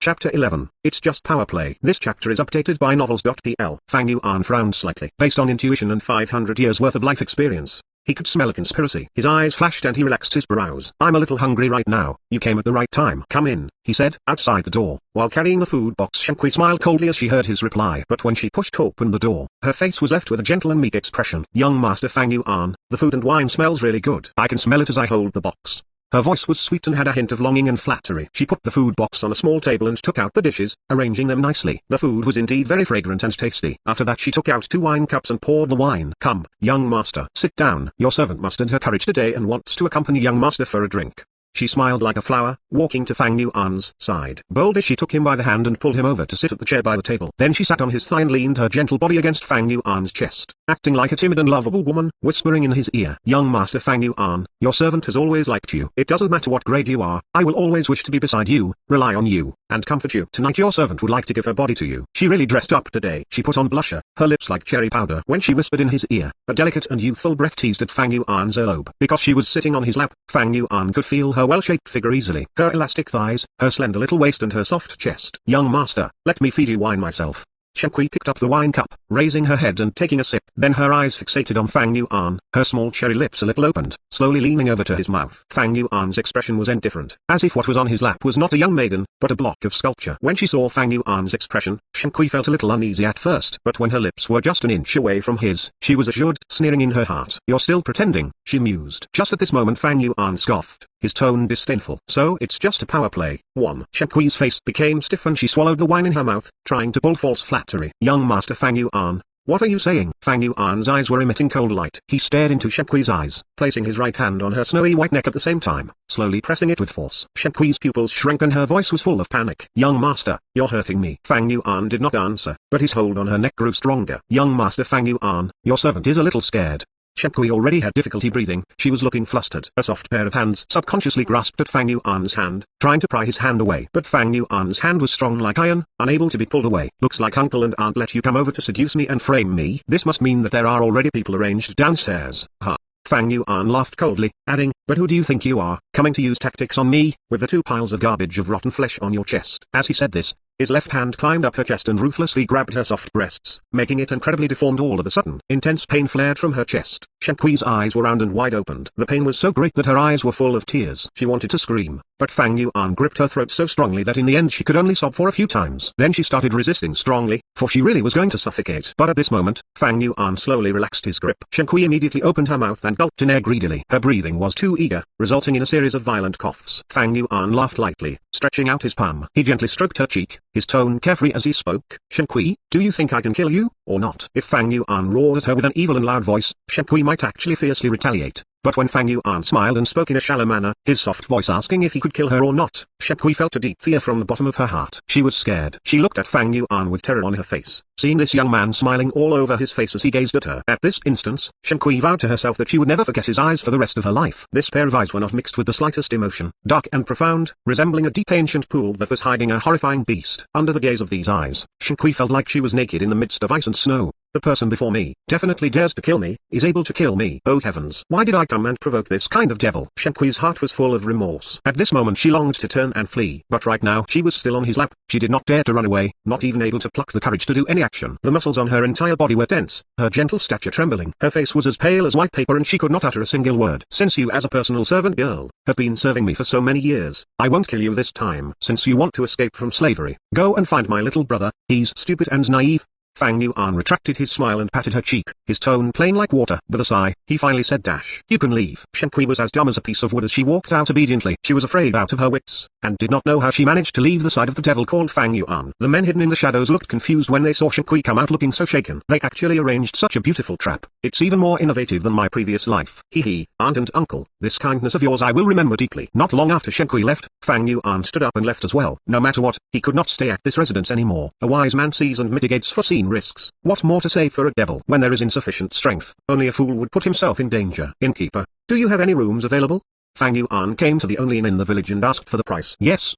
Chapter 11. It's just power play. This chapter is updated by novels.pl. Fang Yuan frowned slightly. Based on intuition and 500 years worth of life experience, he could smell a conspiracy. His eyes flashed and he relaxed his brows. I'm a little hungry right now. You came at the right time. Come in, he said, outside the door. While carrying the food box, Shen smiled coldly as she heard his reply. But when she pushed open the door, her face was left with a gentle and meek expression. Young Master Fang Yuan, the food and wine smells really good. I can smell it as I hold the box. Her voice was sweet and had a hint of longing and flattery. She put the food box on a small table and took out the dishes, arranging them nicely. The food was indeed very fragrant and tasty. After that she took out 2 wine cups and poured the wine. Come, young master, sit down. Your servant mustered her courage today and wants to accompany young master for a drink. She smiled like a flower, walking to Fang Yuan's side. Boldly she took him by the hand and pulled him over to sit at the chair by the table. Then she sat on his thigh and leaned her gentle body against Fang Yuan's chest, acting like a timid and lovable woman, whispering in his ear. Young Master Fang Yuan, your servant has always liked you. It doesn't matter what grade you are, I will always wish to be beside you, rely on you, and comfort you. Tonight your servant would like to give her body to you. She really dressed up today. She put on blusher, her lips like cherry powder. When she whispered in his ear, a delicate and youthful breath teased at Fang Yuan's earlobe. Because she was sitting on his lap, Fang Yuan could feel her well-shaped figure easily. Her elastic thighs, her slender little waist and her soft chest. Young master, let me feed you wine myself. Shen picked up the wine cup, raising her head and taking a sip. Then her eyes fixated on Fang Yuan, her small cherry lips a little opened, slowly leaning over to his mouth. Fang Yuan's expression was indifferent, as if what was on his lap was not a young maiden, but a block of sculpture. When she saw Fang Yuan's expression, Shen felt a little uneasy at first. But when her lips were just an inch away from his, she was assured, sneering in her heart. You're still pretending, she mused. Just at this moment Fang Yuan scoffed, his tone disdainful. So it's just a power play. 1. Shen face became stiff and she swallowed the wine in her mouth, trying to pull false flattery. Young Master Fang Yuan, what are you saying? Fang Yuan's eyes were emitting cold light. He stared into Shen eyes, placing his right hand on her snowy white neck at the same time, slowly pressing it with force. Shen pupils shrank and her voice was full of panic. Young Master, you're hurting me. Fang Yuan did not answer, but his hold on her neck grew stronger. Young Master Fang Yuan, your servant is a little scared. Shen already had difficulty breathing. She was looking flustered. A soft pair of hands subconsciously grasped at Fang Yuan's hand, trying to pry his hand away. But Fang Yuan's hand was strong like iron, unable to be pulled away. Looks like uncle and aunt let you come over to seduce me and frame me. This must mean that there are already people arranged downstairs. Huh. Fang Yuan laughed coldly, adding, but who do you think you are, coming to use tactics on me, with the 2 piles of garbage of rotten flesh on your chest? As he said this, his left hand climbed up her chest and ruthlessly grabbed her soft breasts, making it incredibly deformed all of a sudden. Intense pain flared from her chest. Shen eyes were round and wide opened. The pain was so great that her eyes were full of tears. She wanted to scream, but Fang Yuan gripped her throat so strongly that in the end she could only sob for a few times. Then she started resisting strongly, for she really was going to suffocate. But at this moment, Fang Yuan slowly relaxed his grip. Shen immediately opened her mouth and gulped in air greedily. Her breathing was too eager, resulting in a series of violent coughs. Fang Yuan laughed lightly, stretching out his palm. He gently stroked her cheek, his tone carefree as he spoke. Shen do you think I can kill you, or not? If Fang Yuan roared at her with an evil and loud voice, Shen might actually fiercely retaliate. But when Fang Yuan smiled and spoke in a shallow manner, his soft voice asking if he could kill her or not, Shen felt a deep fear from the bottom of her heart. She was scared. She looked at Fang Yuan with terror on her face, seeing this young man smiling all over his face as he gazed at her. At this instance, Shen vowed to herself that she would never forget his eyes for the rest of her life. This pair of eyes were not mixed with the slightest emotion, dark and profound, resembling a deep ancient pool that was hiding a horrifying beast. Under the gaze of these eyes, Shen felt like she was naked in the midst of ice and snow. The person before me definitely dares to kill me, is able to kill me. Oh heavens, why did I come and provoke this kind of devil? Shen heart was full of remorse. At this moment she longed to turn and flee, but right now she was still on his lap. She did not dare to run away, not even able to pluck the courage to do any action. The muscles on her entire body were tense, her gentle stature trembling. Her face was as pale as white paper and she could not utter a single word. Since you as a personal servant girl, have been serving me for so many years, I won't kill you this time. Since you want to escape from slavery, go and find my little brother, he's stupid and naive. Fang Yuan retracted his smile and patted her cheek, his tone plain like water. With a sigh, he finally said you can leave. Shen was as dumb as a piece of wood as she walked out obediently. She was afraid out of her wits, and did not know how she managed to leave the side of the devil called Fang Yuan. The men hidden in the shadows looked confused when they saw Shen come out looking so shaken. They actually arranged such a beautiful trap. It's even more innovative than my previous life. Hee, aunt and uncle, this kindness of yours I will remember deeply. Not long after Shen left, Fang Yuan stood up and left as well. No matter what, he could not stay at this residence anymore. A wise man sees and mitigates foreseen risks. What more to say for a devil? When there is insufficient strength, only a fool would put himself in danger. Innkeeper, do you have any rooms available? Fang Yuan came to the only inn in the village and asked for the price. Yes,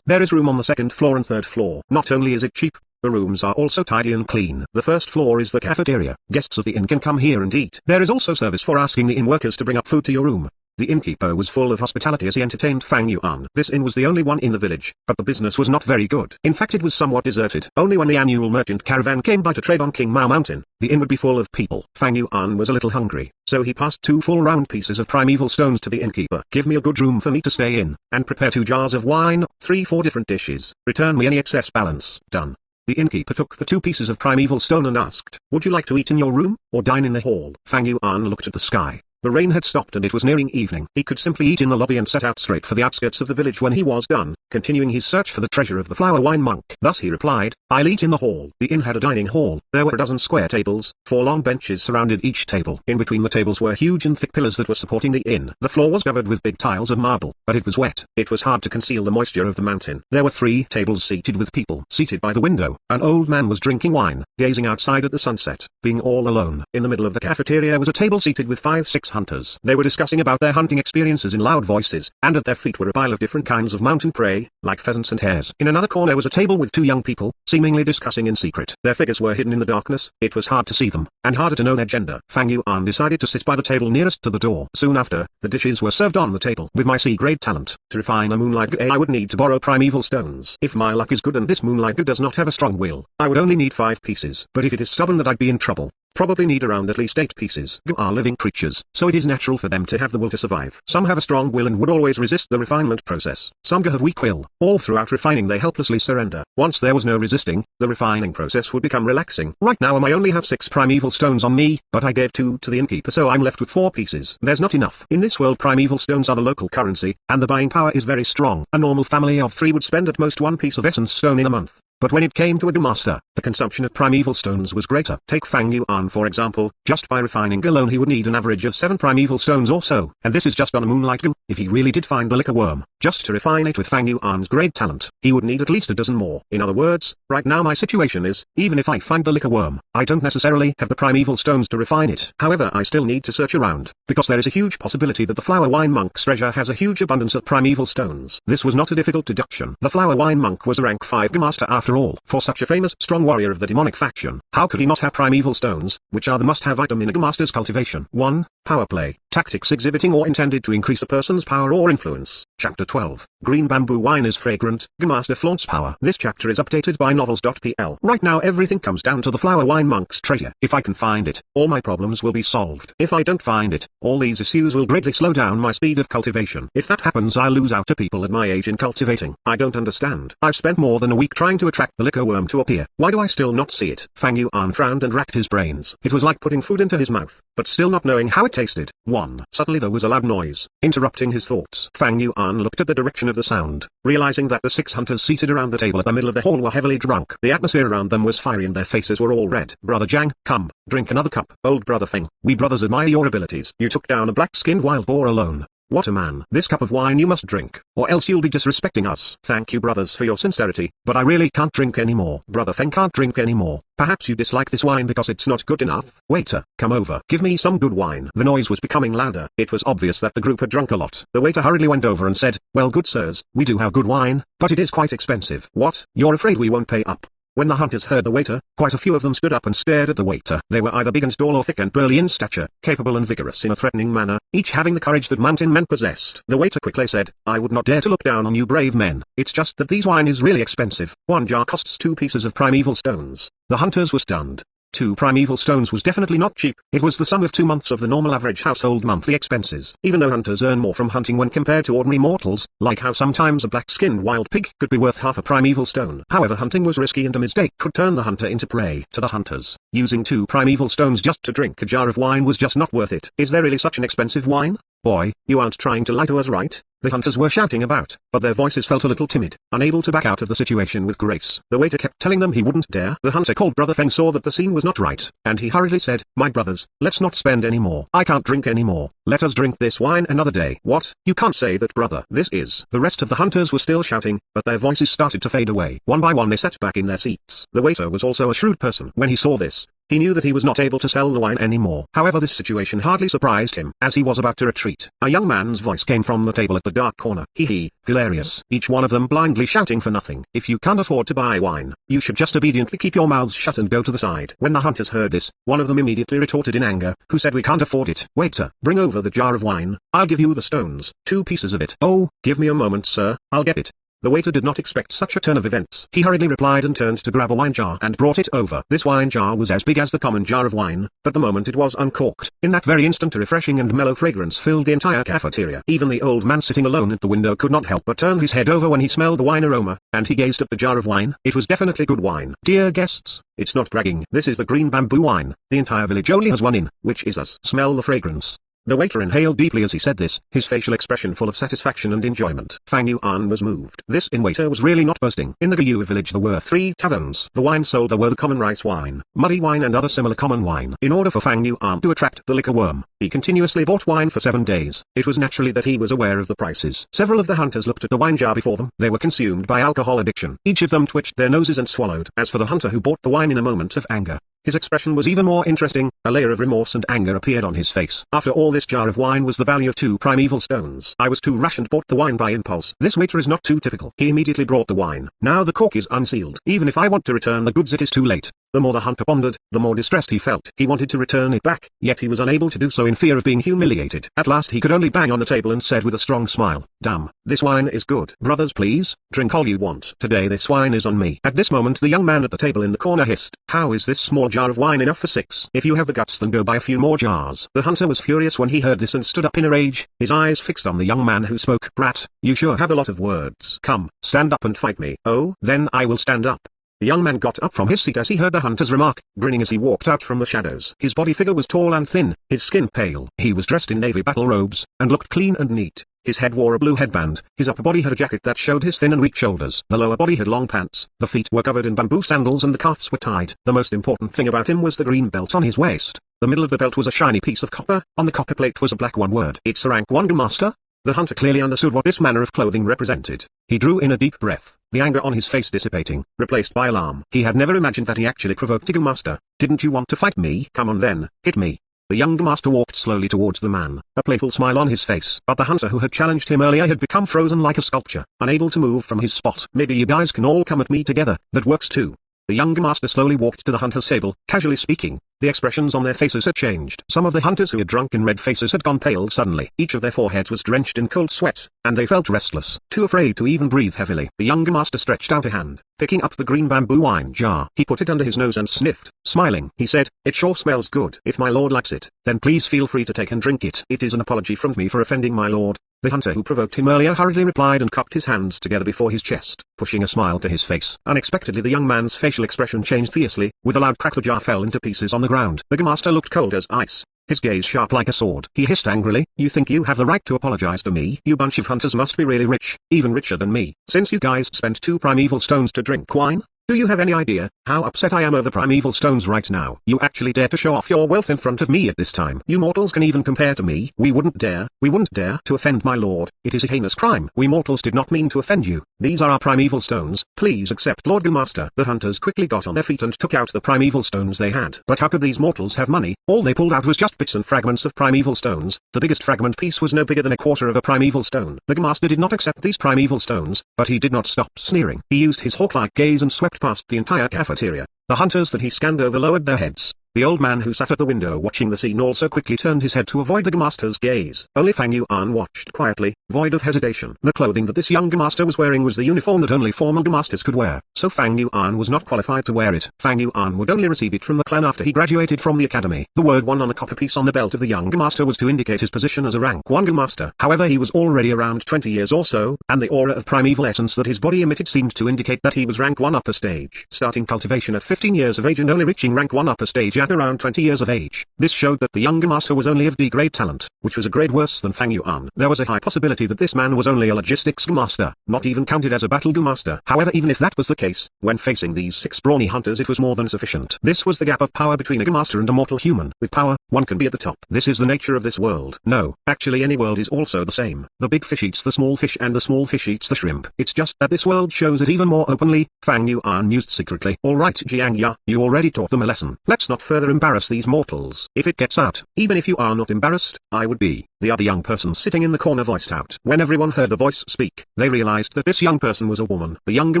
there is room on the 2nd floor and 3rd floor. Not only is it cheap, the rooms are also tidy and clean. The 1st floor is the cafeteria. Guests of the inn can come here and eat. There is also service for asking the inn workers to bring up food to your room. The innkeeper was full of hospitality as he entertained Fang Yuan. This inn was the only one in the village, but the business was not very good. In fact, it was somewhat deserted. Only when the annual merchant caravan came by to trade on King Mao Mountain, the inn would be full of people. Fang Yuan was a little hungry, so he passed 2 full round pieces of primeval stones to the innkeeper. Give me a good room for me to stay in, and prepare 2 jars of wine, 3-4 different dishes. Return me any excess balance. Done. The innkeeper took the 2 pieces of primeval stone and asked, would you like to eat in your room, or dine in the hall? Fang Yuan looked at the sky. The rain had stopped and it was nearing evening. He could simply eat in the lobby and set out straight for the outskirts of the village when he was done, continuing his search for the treasure of the flower wine monk. Thus he replied, I'll eat in the hall. The inn had a dining hall. There were a dozen square tables, 4 long benches surrounded each table. In between the tables were huge and thick pillars that were supporting the inn. The floor was covered with big tiles of marble, but it was wet. It was hard to conceal the moisture of the mountain. There were 3 tables seated with people. Seated by the window, an old man was drinking wine, gazing outside at the sunset, being all alone. In the middle of the cafeteria was a table seated with 5-6 hunters. They were discussing about their hunting experiences in loud voices, and at their feet were a pile of different kinds of mountain prey, like pheasants and hares. In another corner was a table with 2 young people, seemingly discussing in secret. Their figures were hidden in the darkness. It was hard to see them, and harder to know their gender. Fang Yuan decided to sit by the table nearest to the door. Soon after, the dishes were served on the table. With my C-grade talent, to refine a moonlight goo I would need to borrow primeval stones. If my luck is good and this moonlight goo does not have a strong will, I would only need 5 pieces. But if it is stubborn, that I'd be in trouble. Probably need around at least 8 pieces. Goo are living creatures, so it is natural for them to have the will to survive. Some have a strong will and would always resist the refinement process. Some goo have weak will. All throughout refining they helplessly surrender. Once there was no resisting, the refining process would become relaxing. Right now I only have 6 primeval stones on me, but I gave 2 to the innkeeper, so I'm left with 4 pieces. There's not enough. In this world primeval stones are the local currency, and the buying power is very strong. A normal family of 3 would spend at most 1 piece of essence stone in a month. But when it came to a goo master, the consumption of primeval stones was greater. Take Fang Yuan for example. Just by refining goo alone he would need an average of 7 primeval stones or so, and this is just on a moonlight goo. If he really did find the liquor worm, just to refine it with Fang Yuan's great talent, he would need at least a dozen more. In other words, right now my situation is, even if I find the liquor worm, I don't necessarily have the primeval stones to refine it. However, I still need to search around, because there is a huge possibility that the flower wine monk's treasure has a huge abundance of primeval stones. This was not a difficult deduction. The flower wine monk was a rank 5 goo master after all. For such a famous, strong warrior of the demonic faction, how could he not have primeval stones, which are the must-have item in a goo master's cultivation? 1. Power play. Tactics exhibiting or intended to increase a person's power or influence. Chapter 12. Green bamboo wine is fragrant. Goo master flaunts power. This chapter is updated by novels.pl. Right now everything comes down to the flower wine monk's treasure. If I can find it, all my problems will be solved. If I don't find it, all these issues will greatly slow down my speed of cultivation. If that happens, I'll lose out to people at my age in cultivating. I don't understand. I've spent more than a week trying to attract the liquor worm to appear. Why do I still not see it? Fang Yuan frowned and racked his brains. It was like putting food into his mouth, but still not knowing how it tasted. 1. Suddenly there was a loud noise, interrupting his thoughts. Fang Yuan looked at the direction of the sound, realizing that the 6 hunters seated around the table at the middle of the hall were heavily drunk. The atmosphere around them was fiery and their faces were all red. Brother Jiang, come, drink another cup. Old brother Feng, we brothers admire your abilities. You took down a black-skinned wild boar alone. What a man. This cup of wine you must drink, or else you'll be disrespecting us. Thank you brothers for your sincerity, but I really can't drink anymore. Brother Feng can't drink anymore. Perhaps you dislike this wine because it's not good enough. Waiter, come over. Give me some good wine. The noise was becoming louder. It was obvious that the group had drunk a lot. The waiter hurriedly went over and said, well, good sirs, we do have good wine, but it is quite expensive. What? You're afraid we won't pay up? When the hunters heard the waiter, quite a few of them stood up and stared at the waiter. They were either big and tall or thick and burly in stature, capable and vigorous in a threatening manner, each having the courage that mountain men possessed. The waiter quickly said, I would not dare to look down on you brave men. It's just that these wine is really expensive. 1 jar costs 2 pieces of primeval stones. The hunters were stunned. 2 primeval stones was definitely not cheap. It was the sum of 2 months of the normal average household monthly expenses. Even though hunters earn more from hunting when compared to ordinary mortals, like how sometimes a black-skinned wild pig could be worth half a primeval stone. However, hunting was risky and a mistake could turn the hunter into prey. To the hunters, using 2 primeval stones just to drink a jar of wine was just not worth it. Is there really such an expensive wine? Boy, you aren't trying to lie to us, right? The hunters were shouting about, but their voices felt a little timid, unable to back out of the situation with grace. The waiter kept telling them he wouldn't dare. The hunter called Brother Feng saw that the scene was not right, and he hurriedly said, my brothers, let's not spend any more. I can't drink anymore. Let us drink this wine another day. What? You can't say that, brother. This is. The rest of the hunters were still shouting, but their voices started to fade away. One by one they sat back in their seats. The waiter was also a shrewd person. When he saw this, He knew that he was not able to sell the wine anymore. However, this situation hardly surprised him. As he was about to retreat, a young man's voice came from the table at the dark corner. Hee, hilarious. Each one of them blindly shouting for nothing. If you can't afford to buy wine, you should just obediently keep your mouths shut and go to the side. When the hunters heard this, one of them immediately retorted in anger, who said, we can't afford it. Waiter, bring over the jar of wine. I'll give you the stones, 2 pieces of it. Oh, give me a moment, sir, I'll get it. The waiter did not expect such a turn of events. He hurriedly replied and turned to grab a wine jar and brought it over. This wine jar was as big as the common jar of wine, but the moment it was uncorked, in that very instant a refreshing and mellow fragrance filled the entire cafeteria. Even the old man sitting alone at the window could not help but turn his head over when he smelled the wine aroma, and he gazed at the jar of wine. It was definitely good wine. Dear guests, it's not bragging. This is the green bamboo wine. The entire village only has one in, which is us. Smell the fragrance. The waiter inhaled deeply as he said this, his facial expression full of satisfaction and enjoyment. Fang Yuan was moved. This inn waiter was really not boasting. In the Guyu village there were 3 taverns. The wine sold there were the common rice wine, muddy wine and other similar common wine. In order for Fang Yuan to attract the liquor worm, he continuously bought wine for 7 days. It was naturally that he was aware of the prices. Several of the hunters looked at the wine jar before them. They were consumed by alcohol addiction. Each of them twitched their noses and swallowed. As for the hunter who bought the wine in a moment of anger, his expression was even more interesting. A layer of remorse and anger appeared on his face. After all, this jar of wine was the value of 2 primeval stones. I was too rash and bought the wine by impulse. This waiter is not too typical. He immediately brought the wine. Now the cork is unsealed. Even if I want to return the goods, it is too late. The more the hunter pondered, the more distressed he felt. He wanted to return it back, yet he was unable to do so in fear of being humiliated. At last he could only bang on the table and said with a strong smile, damn, this wine is good. Brothers, please, drink all you want. Today this wine is on me. At this moment the young man at the table in the corner hissed, how is this small jar of wine enough for 6? If you have the guts, then go buy a few more jars. The hunter was furious when he heard this and stood up in a rage, his eyes fixed on the young man who spoke. Brat, you sure have a lot of words. Come, stand up and fight me. Oh, then I will stand up. The young man got up from his seat as he heard the hunter's remark, grinning as he walked out from the shadows. His body figure was tall and thin, his skin pale. He was dressed in navy battle robes, and looked clean and neat. His head wore a blue headband, his upper body had a jacket that showed his thin and weak shoulders. The lower body had long pants, the feet were covered in bamboo sandals and the cuffs were tied. The most important thing about him was the green belt on his waist. The middle of the belt was a shiny piece of copper, on the copper plate was a black one word. It's a rank 1 master? The hunter clearly understood what this manner of clothing represented. He drew in a deep breath, the anger on his face dissipating, replaced by alarm. He had never imagined that he actually provoked the master. Didn't you want to fight me? Come on then, hit me. The young master walked slowly towards the man, a playful smile on his face. But the hunter who had challenged him earlier had become frozen like a sculpture, unable to move from his spot. Maybe you guys can all come at me together, that works too. The young master slowly walked to the hunter's table, casually speaking. The expressions on their faces had changed. Some of the hunters who had drunken red faces had gone pale suddenly. Each of their foreheads was drenched in cold sweat, and they felt restless, too afraid to even breathe heavily. The young master stretched out a hand, picking up the green bamboo wine jar. He put it under his nose and sniffed. Smiling, he said, it sure smells good. If my lord likes it, then please feel free to take and drink it. It is an apology from me for offending my lord. The hunter who provoked him earlier hurriedly replied and cupped his hands together before his chest, pushing a smile to his face. Unexpectedly the young man's facial expression changed fiercely. With a loud crack the jar fell into pieces on the ground. The master looked cold as ice, his gaze sharp like a sword. He hissed angrily, you think you have the right to apologize to me? You bunch of hunters must be really rich, even richer than me, since you guys spent 2 primeval stones to drink wine? Do you have any idea how upset I am over primeval stones right now? You actually dare to show off your wealth in front of me at this time? You mortals can even compare to me? We wouldn't dare to offend my lord. It is a heinous crime. We mortals did not mean to offend you. These are our primeval stones. Please accept, Lord Master. The hunters quickly got on their feet and took out the primeval stones they had. But how could these mortals have money? All they pulled out was just bits and fragments of primeval stones. The biggest fragment piece was no bigger than a quarter of a primeval stone. The master did not accept these primeval stones, but he did not stop sneering. He used his hawk-like gaze and swept past the entire cafeteria. The hunters that he scanned over lowered their heads. The old man who sat at the window watching the scene also quickly turned his head to avoid the master's gaze. Only Fang Yuan watched quietly, void of hesitation. The clothing that this young master was wearing was the uniform that only formal masters could wear, so Fang Yuan was not qualified to wear it. Fang Yuan would only receive it from the clan after he graduated from the academy. The word 1 on the copper piece on the belt of the young master was to indicate his position as a rank 1 master. However, he was already around 20 years or so, and the aura of primeval essence that his body emitted seemed to indicate that he was rank 1 upper stage, starting cultivation at 15 years of age and only reaching rank 1 upper stage at around 20 years of age. This showed that the younger master was only of D grade talent, which was a grade worse than Fang Yuan. There was a high possibility that this man was only a logistics master, not even counted as a battle master. However, even if that was the case, when facing these 6 brawny hunters it was more than sufficient. This was the gap of power between a master and a mortal human. With power, one can be at the top. This is the nature of this world. No, actually any world is also the same. The big fish eats the small fish and the small fish eats the shrimp. It's just that this world shows it even more openly. Fang Yuan mused secretly. Alright Jiang Ya, you already taught them a lesson. Let's not further embarrass these mortals. If it gets out, even if you are not embarrassed, I would be. The other young person sitting in the corner voiced out. When everyone heard the voice speak, they realized that this young person was a woman. The younger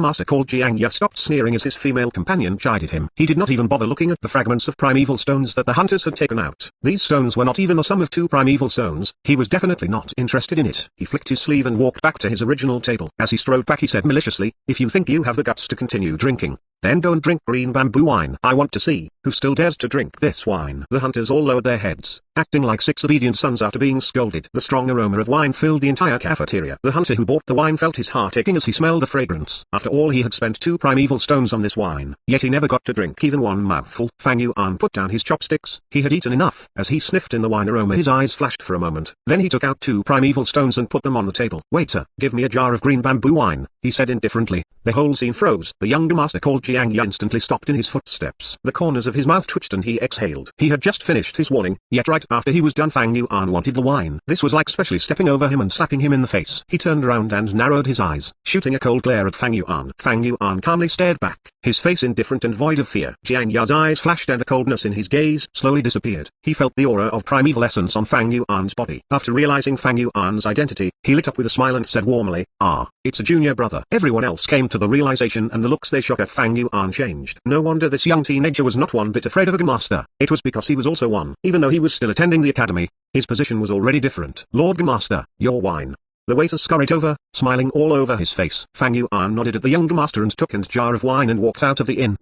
master called Jiang Ya stopped sneering as his female companion chided him. He did not even bother looking at the fragments of primeval stones that the hunters had taken out. These stones were not even the sum of 2 primeval stones. He was definitely not interested in it. He flicked his sleeve and walked back to his original table. As he strode back he said maliciously, "If you think you have the guts to continue drinking, then go and drink green bamboo wine. I want to see who still dares to drink this wine." The hunters all lowered their heads, acting like 6 obedient sons after being scolded. The strong aroma of wine filled the entire cafeteria. The hunter who bought the wine felt his heart aching as he smelled the fragrance. After all, he had spent 2 primeval stones on this wine, yet he never got to drink even one mouthful. Fang Yuan put down his chopsticks. He had eaten enough. As he sniffed in the wine aroma, his eyes flashed for a moment. Then he took out 2 primeval stones and put them on the table. "Waiter, give me a jar of green bamboo wine," he said indifferently. The whole scene froze. The younger master called Jiang Ya instantly stopped in his footsteps. The corners of his mouth twitched and he exhaled. He had just finished his warning, yet right after he was done Fang Yuan wanted the wine. This was like specially stepping over him and slapping him in the face. He turned around and narrowed his eyes, shooting a cold glare at Fang Yuan. Fang Yuan calmly stared back, his face indifferent and void of fear. Jiang Ya's eyes flashed and the coldness in his gaze slowly disappeared. He felt the aura of primeval essence on Fang Yuan's body. After realizing Fang Yuan's identity, he lit up with a smile and said warmly, "Ah, it's a junior brother." Everyone else came to the realization and the looks they shot at Fang Yuan changed. No wonder this young teenager was not one bit afraid of a master. It was because he was also one. Even though he was still attending the academy, his position was already different. "Lord Master, your wine." The waiter scurried over, smiling all over his face. Fang Yuan nodded at the younger master and took his jar of wine and walked out of the inn.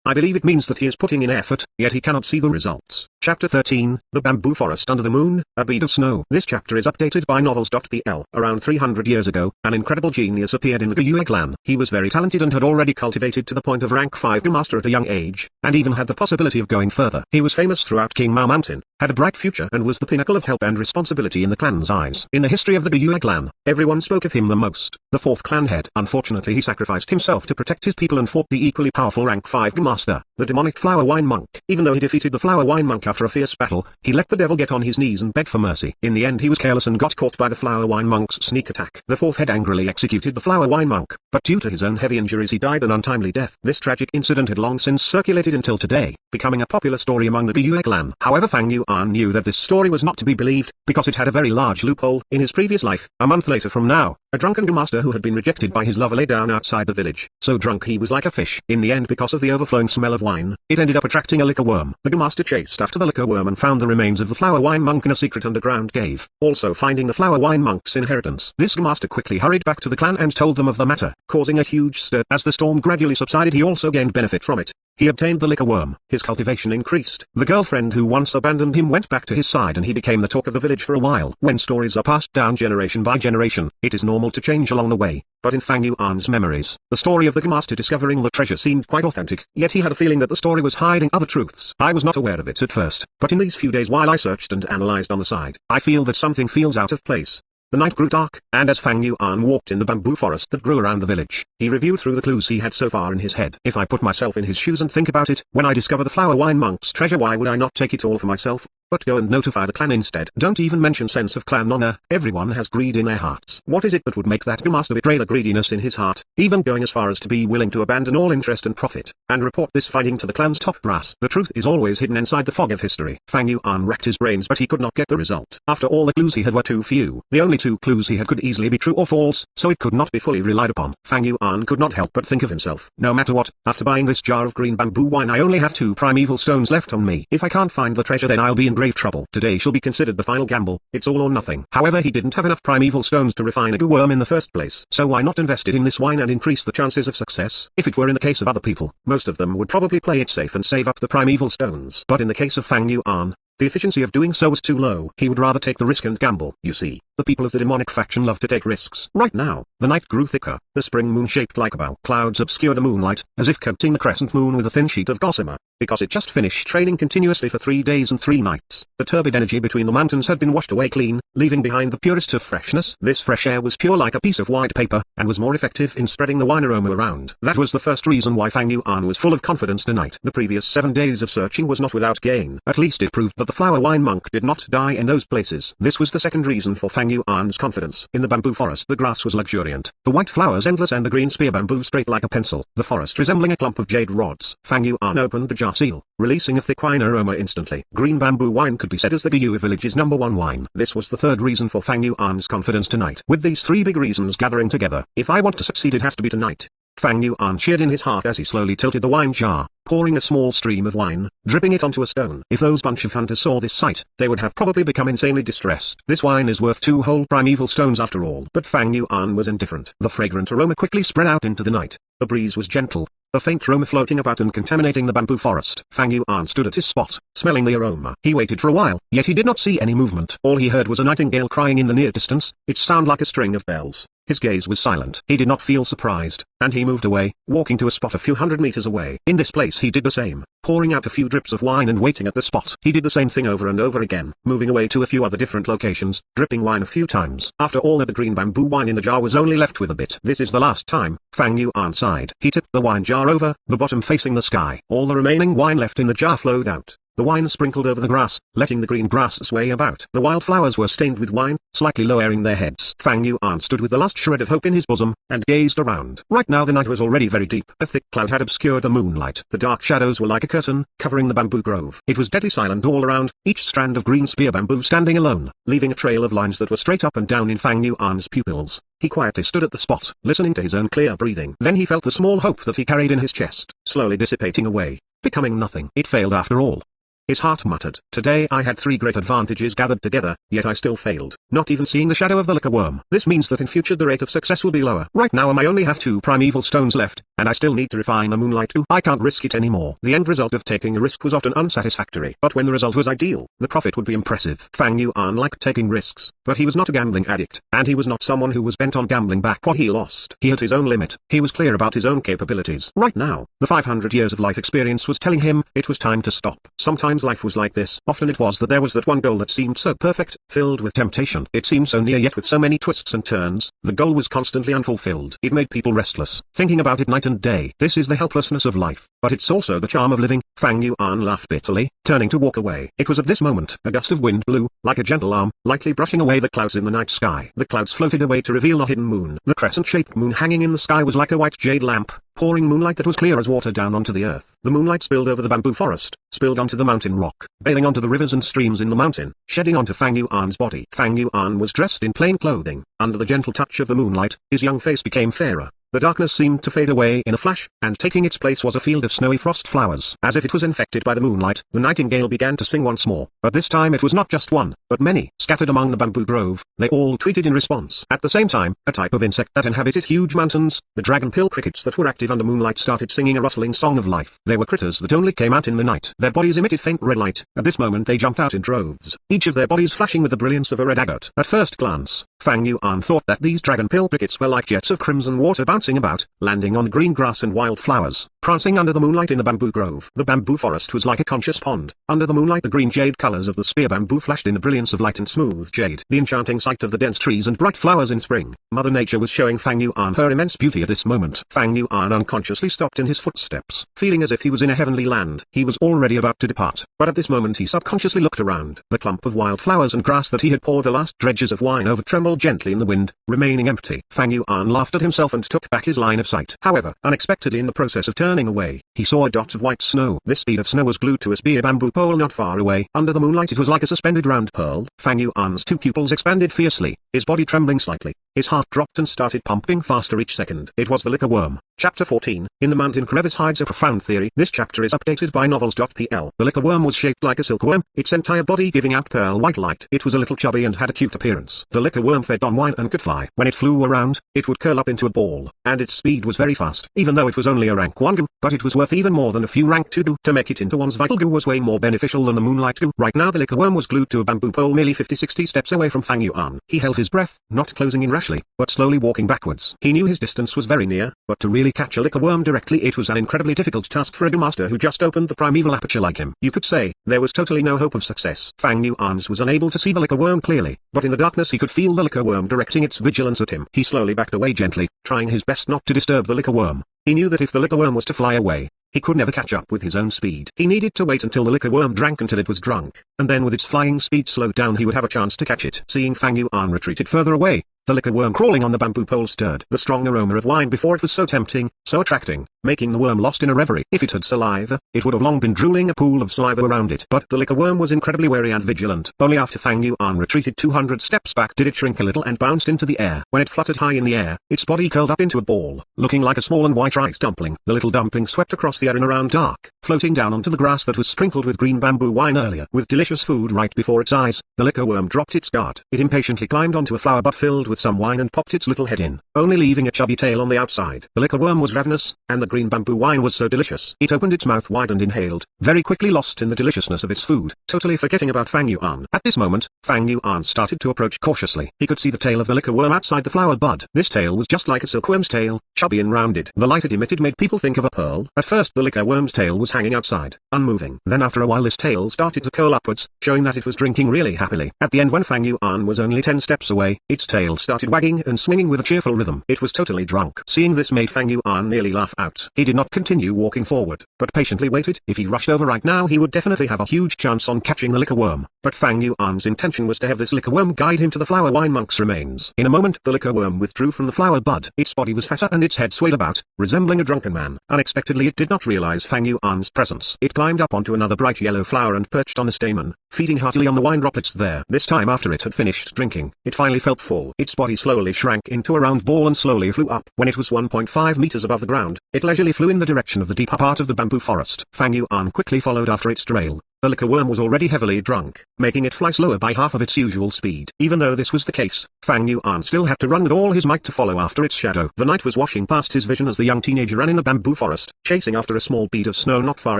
I believe it means that he is putting in effort, yet he cannot see the results. Chapter 13, The Bamboo Forest Under the Moon, A Bead of Snow. This chapter is updated by novels.pl. Around 300 years ago, an incredible genius appeared in the Guyue clan. He was very talented and had already cultivated to the point of rank 5 master at a young age, and even had the possibility of going further. He was famous throughout King Mao Mountain, had a bright future and was the pinnacle of help and responsibility in the clan's eyes. In the history of the Guyue clan, everyone spoke of him the most. The 4th clan head. Unfortunately, he sacrificed himself to protect his people and fought the equally powerful rank 5 master, the demonic flower wine monk. Even though he defeated the flower wine monk after a fierce battle, he let the devil get on his knees and beg for mercy. In the end he was careless and got caught by the flower wine monk's sneak attack. The 4th head angrily executed the flower wine monk, but due to his own heavy injuries he died an untimely death. This tragic incident had long since circulated until today, becoming a popular story among the Guyue clan. However, Fang Yuan knew that this story was not to be believed, because it had a very large loophole. In his previous life, a month later from now, a drunken master who had been rejected by his lover lay down outside the village. So drunk he was like a fish. In the end, because of the overflowing smell of wine, it ended up attracting a liquor worm. The master chased after the liquor worm and found the remains of the flower wine monk in a secret underground cave, also finding the flower wine monk's inheritance. This master quickly hurried back to the clan and told them of the matter, causing a huge stir. As the storm gradually subsided, he also gained benefit from it. He obtained the liquor worm. His cultivation increased. The girlfriend who once abandoned him went back to his side and he became the talk of the village for a while. When stories are passed down generation by generation, it is normal to change along the way. But in Fang Yuan's memories, the story of the master discovering the treasure seemed quite authentic, yet he had a feeling that the story was hiding other truths. I was not aware of it at first, but in these few days while I searched and analyzed on the side, I feel that something feels out of place. The night grew dark, and as Fang Yuan walked in the bamboo forest that grew around the village, he reviewed through the clues he had so far in his head. If I put myself in his shoes and think about it, when I discover the flower wine monk's treasure, why would I not take it all for myself? But go and notify the clan instead. Don't even mention sense of clan honor. Everyone has greed in their hearts. What is it that would make that master betray the greediness in his heart, even going as far as to be willing to abandon all interest and profit, and report this finding to the clan's top brass? The truth is always hidden inside the fog of history. Fang Yuan racked his brains, but he could not get the result. After all, the clues he had were too few. The only 2 clues he had could easily be true or false, so it could not be fully relied upon. Fang Yuan could not help but think of himself. No matter what, after buying this jar of green bamboo wine, I only have 2 primeval stones left on me. If I can't find the treasure, then I'll be in grave trouble. Today shall be considered the final gamble. It's all or nothing. However, he didn't have enough primeval stones to refine a goo worm in the first place. So why not invest it in this wine and increase the chances of success? If it were in the case of other people, most of them would probably play it safe and save up the primeval stones. But in the case of Fang Yuan, the efficiency of doing so was too low. He would rather take the risk and gamble. You see, the people of the demonic faction love to take risks. Right now, the night grew thicker. The spring moon shaped like a bow. Clouds obscured the moonlight, as if coating the crescent moon with a thin sheet of gossamer. Because it just finished raining continuously for 3 days and 3 nights, the turbid energy between the mountains had been washed away clean, leaving behind the purest of freshness. This fresh air was pure like a piece of white paper, and was more effective in spreading the wine aroma around. That was the first reason why Fang Yuan was full of confidence tonight. The previous 7 days of searching was not without gain. At least it proved that the flower wine monk did not die in those places. This was the second reason for Fang Fang Yuan's confidence. In the bamboo forest the grass was luxuriant, the white flowers endless and the green spear bamboo straight like a pencil, the forest resembling a clump of jade rods. Fang Yuan opened the jar seal, releasing a thick wine aroma instantly. Green bamboo wine could be said as the Gyu village's #1 wine. This was the third reason for Fang Yuan's confidence tonight. With these three big reasons gathering together, if I want to succeed it has to be tonight. Fang Yuan cheered in his heart as he slowly tilted the wine jar, pouring a small stream of wine, dripping it onto a stone. If those bunch of hunters saw this sight, they would have probably become insanely distressed. This wine is worth 2 whole primeval stones after all. But Fang Yuan was indifferent. The fragrant aroma quickly spread out into the night. The breeze was gentle, a faint aroma floating about and contaminating the bamboo forest. Fang Yuan stood at his spot, smelling the aroma. He waited for a while, yet he did not see any movement. All he heard was a nightingale crying in the near distance, its sound like a string of bells. His gaze was silent. He did not feel surprised, and he moved away, walking to a spot a few hundred meters away. In this place he did the same, pouring out a few drips of wine and waiting at the spot. He did the same thing over and over again, moving away to a few other different locations, dripping wine a few times. After all of the green bamboo wine in the jar was only left with a bit. This is the last time, Fang Yuan sighed. He tipped the wine jar over, the bottom facing the sky. All the remaining wine left in the jar flowed out. The wine sprinkled over the grass, letting the green grass sway about. The wildflowers were stained with wine, slightly lowering their heads. Fang Yuan stood with the last shred of hope in his bosom, and gazed around. Right now the night was already very deep. A thick cloud had obscured the moonlight. The dark shadows were like a curtain, covering the bamboo grove. It was deadly silent all around, each strand of green spear bamboo standing alone, leaving a trail of lines that were straight up and down in Fang Yuan's pupils. He quietly stood at the spot, listening to his own clear breathing. Then he felt the small hope that he carried in his chest, slowly dissipating away, becoming nothing. It failed after all. His heart muttered. Today I had 3 great advantages gathered together, yet I still failed. Not even seeing the shadow of the liquor worm. This means that in future the rate of success will be lower. Right now I only have 2 primeval stones left, and I still need to refine a moonlight too. I can't risk it anymore. The end result of taking a risk was often unsatisfactory. But when the result was ideal, the profit would be impressive. Fang Yuan liked taking risks, but he was not a gambling addict, and he was not someone who was bent on gambling back what he lost. He had his own limit. He was clear about his own capabilities. Right now, the 500 years of life experience was telling him it was time to stop. Sometimes life was like this. Often it was that there was that one goal that seemed so perfect, filled with temptation. It seemed so near yet with so many twists and turns. The goal was constantly unfulfilled. It made people restless, thinking about it night and day. This is the helplessness of life, but it's also the charm of living. Fang Yuan laughed bitterly, turning to walk away. It was at this moment a gust of wind blew, like a gentle arm, lightly brushing away the clouds in the night sky. The clouds floated away to reveal a hidden moon. The crescent-shaped moon hanging in the sky was like a white jade lamp, pouring moonlight that was clear as water down onto the earth. The moonlight spilled over the bamboo forest, spilled onto the mountain rock, bailing onto the rivers and streams in the mountain, shedding onto Fang Yuan's body. Fang Yuan was dressed in plain clothing. Under the gentle touch of the moonlight, his young face became fairer. The darkness seemed to fade away in a flash, and taking its place was a field of snowy frost flowers. As if it was infected by the moonlight, the nightingale began to sing once more. But this time it was not just one, but many, scattered among the bamboo grove. They all tweeted in response. At the same time, a type of insect that inhabited huge mountains, the dragonpill crickets that were active under moonlight started singing a rustling song of life. They were critters that only came out in the night. Their bodies emitted faint red light. At this moment they jumped out in droves, each of their bodies flashing with the brilliance of a red agate. At first glance, Fang Yuan thought that these dragonpill crickets were like jets of crimson water bouncing about, landing on green grass and wild flowers, prancing under the moonlight in the bamboo grove. The bamboo forest was like a conscious pond. Under the moonlight the green jade colors of the spear bamboo flashed in the brilliance of light and smooth jade. The enchanting sight of the dense trees and bright flowers in spring. Mother Nature was showing Fang Yuan her immense beauty at this moment. Fang Yuan unconsciously stopped in his footsteps, feeling as if he was in a heavenly land. He was already about to depart, but at this moment he subconsciously looked around. The clump of wild flowers and grass that he had poured the last dredges of wine over trembled gently in the wind, remaining empty. Fang Yuan laughed at himself and took back his line of sight. However, unexpectedly in the process of turning away, he saw a dot of white snow. This bead of snow was glued to a spear bamboo pole not far away. Under the moonlight it was like a suspended round pearl. Fang Yuan's 2 pupils expanded fiercely, his body trembling slightly. His heart dropped and started pumping faster each second. It was the liquor worm. Chapter 14. In the mountain crevice hides a profound theory. This chapter is updated by novels.pl. The liquor worm was shaped like a silkworm, its entire body giving out pearl white light. It was a little chubby and had a cute appearance. The liquor worm fed on wine and could fly. When it flew around, it would curl up into a ball, and its speed was very fast. Even though it was only a rank 1 goo, but it was worth even more than a few rank 2 goo. To make it into one's vital goo was way more beneficial than the moonlight goo. Right now the liquor worm was glued to a bamboo pole merely 50-60 steps away from Fang Yuan. He held his breath, not closing in rashly, but slowly walking backwards. He knew his distance was very near, but to really catch a liquor worm directly it was an incredibly difficult task for a master who just opened the primeval aperture like him. You could say, there was totally no hope of success. Fang Yuan was unable to see the liquor worm clearly, but in the darkness he could feel the liquor worm directing its vigilance at him. He slowly backed away gently, trying his best not to disturb the liquor worm. He knew that if the liquor worm was to fly away, he could never catch up with his own speed. He needed to wait until the liquor worm drank until it was drunk, and then with its flying speed slowed down he would have a chance to catch it. Seeing Fang Yuan retreated further away, the liquor worm crawling on the bamboo pole stirred the strong aroma of wine before it was so tempting, so attracting, making the worm lost in a reverie. If it had saliva, it would have long been drooling a pool of saliva around it. But the liquor worm was incredibly wary and vigilant. Only after Fang Yuan retreated 200 steps back did it shrink a little and bounced into the air. When it fluttered high in the air, its body curled up into a ball, looking like a small and white rice dumpling. The little dumpling swept across the air in a round arc, floating down onto the grass that was sprinkled with green bamboo wine earlier. With delicious food right before its eyes, the liquor worm dropped its guard. It impatiently climbed onto a flower butt filled with some wine and popped its little head in, only leaving a chubby tail on the outside. The liquor worm was ravenous, and the green bamboo wine was so delicious. It opened its mouth wide and inhaled, very quickly lost in the deliciousness of its food, totally forgetting about Fang Yuan. At this moment, Fang Yuan started to approach cautiously. He could see the tail of the liquor worm outside the flower bud. This tail was just like a silkworm's tail, chubby and rounded. The light it emitted made people think of a pearl. At first the liquor worm's tail was hanging outside, unmoving. Then after a while this tail started to curl upwards, showing that it was drinking really happily. At the end when Fang Yuan was only 10 steps away, its tail started wagging and swinging with a cheerful rhythm. It was totally drunk. Seeing this made Fang Yuan nearly laugh out. He did not continue walking forward, but patiently waited. If he rushed over right now he would definitely have a huge chance on catching the liquor worm. But Fang Yuan's intention was to have this liquor worm guide him to the flower wine monk's remains. In a moment the liquor worm withdrew from the flower bud. Its body was fatter and its head swayed about, resembling a drunken man. Unexpectedly it did not realize Fang Yuan's presence. It climbed up onto another bright yellow flower and perched on the stamen, feeding heartily on the wine droplets there. This time after it had finished drinking, it finally felt full. Its body slowly shrank into a round ball and slowly flew up. When it was 1.5 meters above the ground, it leisurely flew in the direction of the deeper part of the bamboo forest. Fang Yuan quickly followed after its trail. The liquor worm was already heavily drunk, making it fly slower by half of its usual speed. Even though this was the case, Fang Yuan still had to run with all his might to follow after its shadow. The night was washing past his vision as the young teenager ran in the bamboo forest, chasing after a small bead of snow not far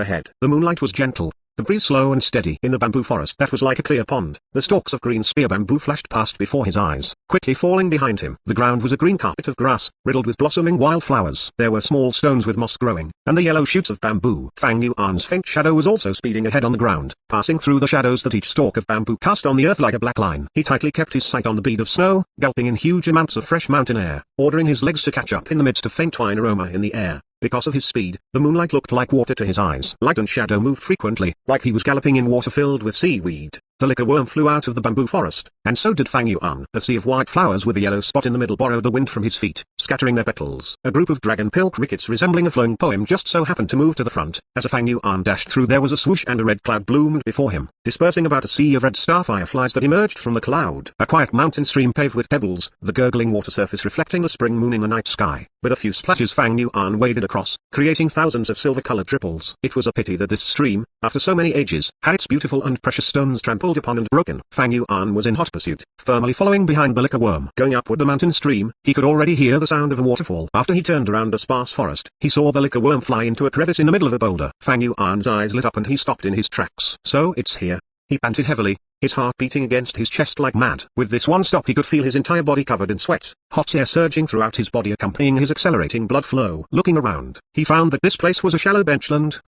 ahead. The moonlight was gentle, the breeze slow and steady. In the bamboo forest that was like a clear pond, the stalks of green spear bamboo flashed past before his eyes, quickly falling behind him. The ground was a green carpet of grass, riddled with blossoming wildflowers. There were small stones with moss growing, and the yellow shoots of bamboo. Fang Yuan's faint shadow was also speeding ahead on the ground, passing through the shadows that each stalk of bamboo cast on the earth like a black line. He tightly kept his sight on the bead of snow, gulping in huge amounts of fresh mountain air, ordering his legs to catch up in the midst of faint wine aroma in the air. Because of his speed, the moonlight looked like water to his eyes. Light and shadow moved frequently, like he was galloping in water filled with seaweed. The liquor worm flew out of the bamboo forest, and so did Fang Yuan. A sea of white flowers with a yellow spot in the middle borrowed the wind from his feet, scattering their petals. A group of dragon-pill crickets resembling a flowing poem just so happened to move to the front. As a Fang Yuan dashed through there was a swoosh and a red cloud bloomed before him, dispersing about a sea of red star fireflies that emerged from the cloud. A quiet mountain stream paved with pebbles, the gurgling water surface reflecting the spring moon in the night sky. With a few splashes Fang Yuan waded across, creating thousands of silver-colored ripples. It was a pity that this stream, after so many ages, had its beautiful and precious stones trampled upon and broken. Fang Yuan was in hot pursuit, firmly following behind the liquor worm. Going upward the mountain stream, he could already hear the sound of a waterfall. After he turned around a sparse forest, he saw the liquor worm fly into a crevice in the middle of a boulder. Fang Yuan's eyes lit up and he stopped in his tracks. So it's here. He panted heavily, his heart beating against his chest like mad. With this one stop he could feel his entire body covered in sweat, hot air surging throughout his body accompanying his accelerating blood flow. Looking around, he found that this place was a shallow benchland.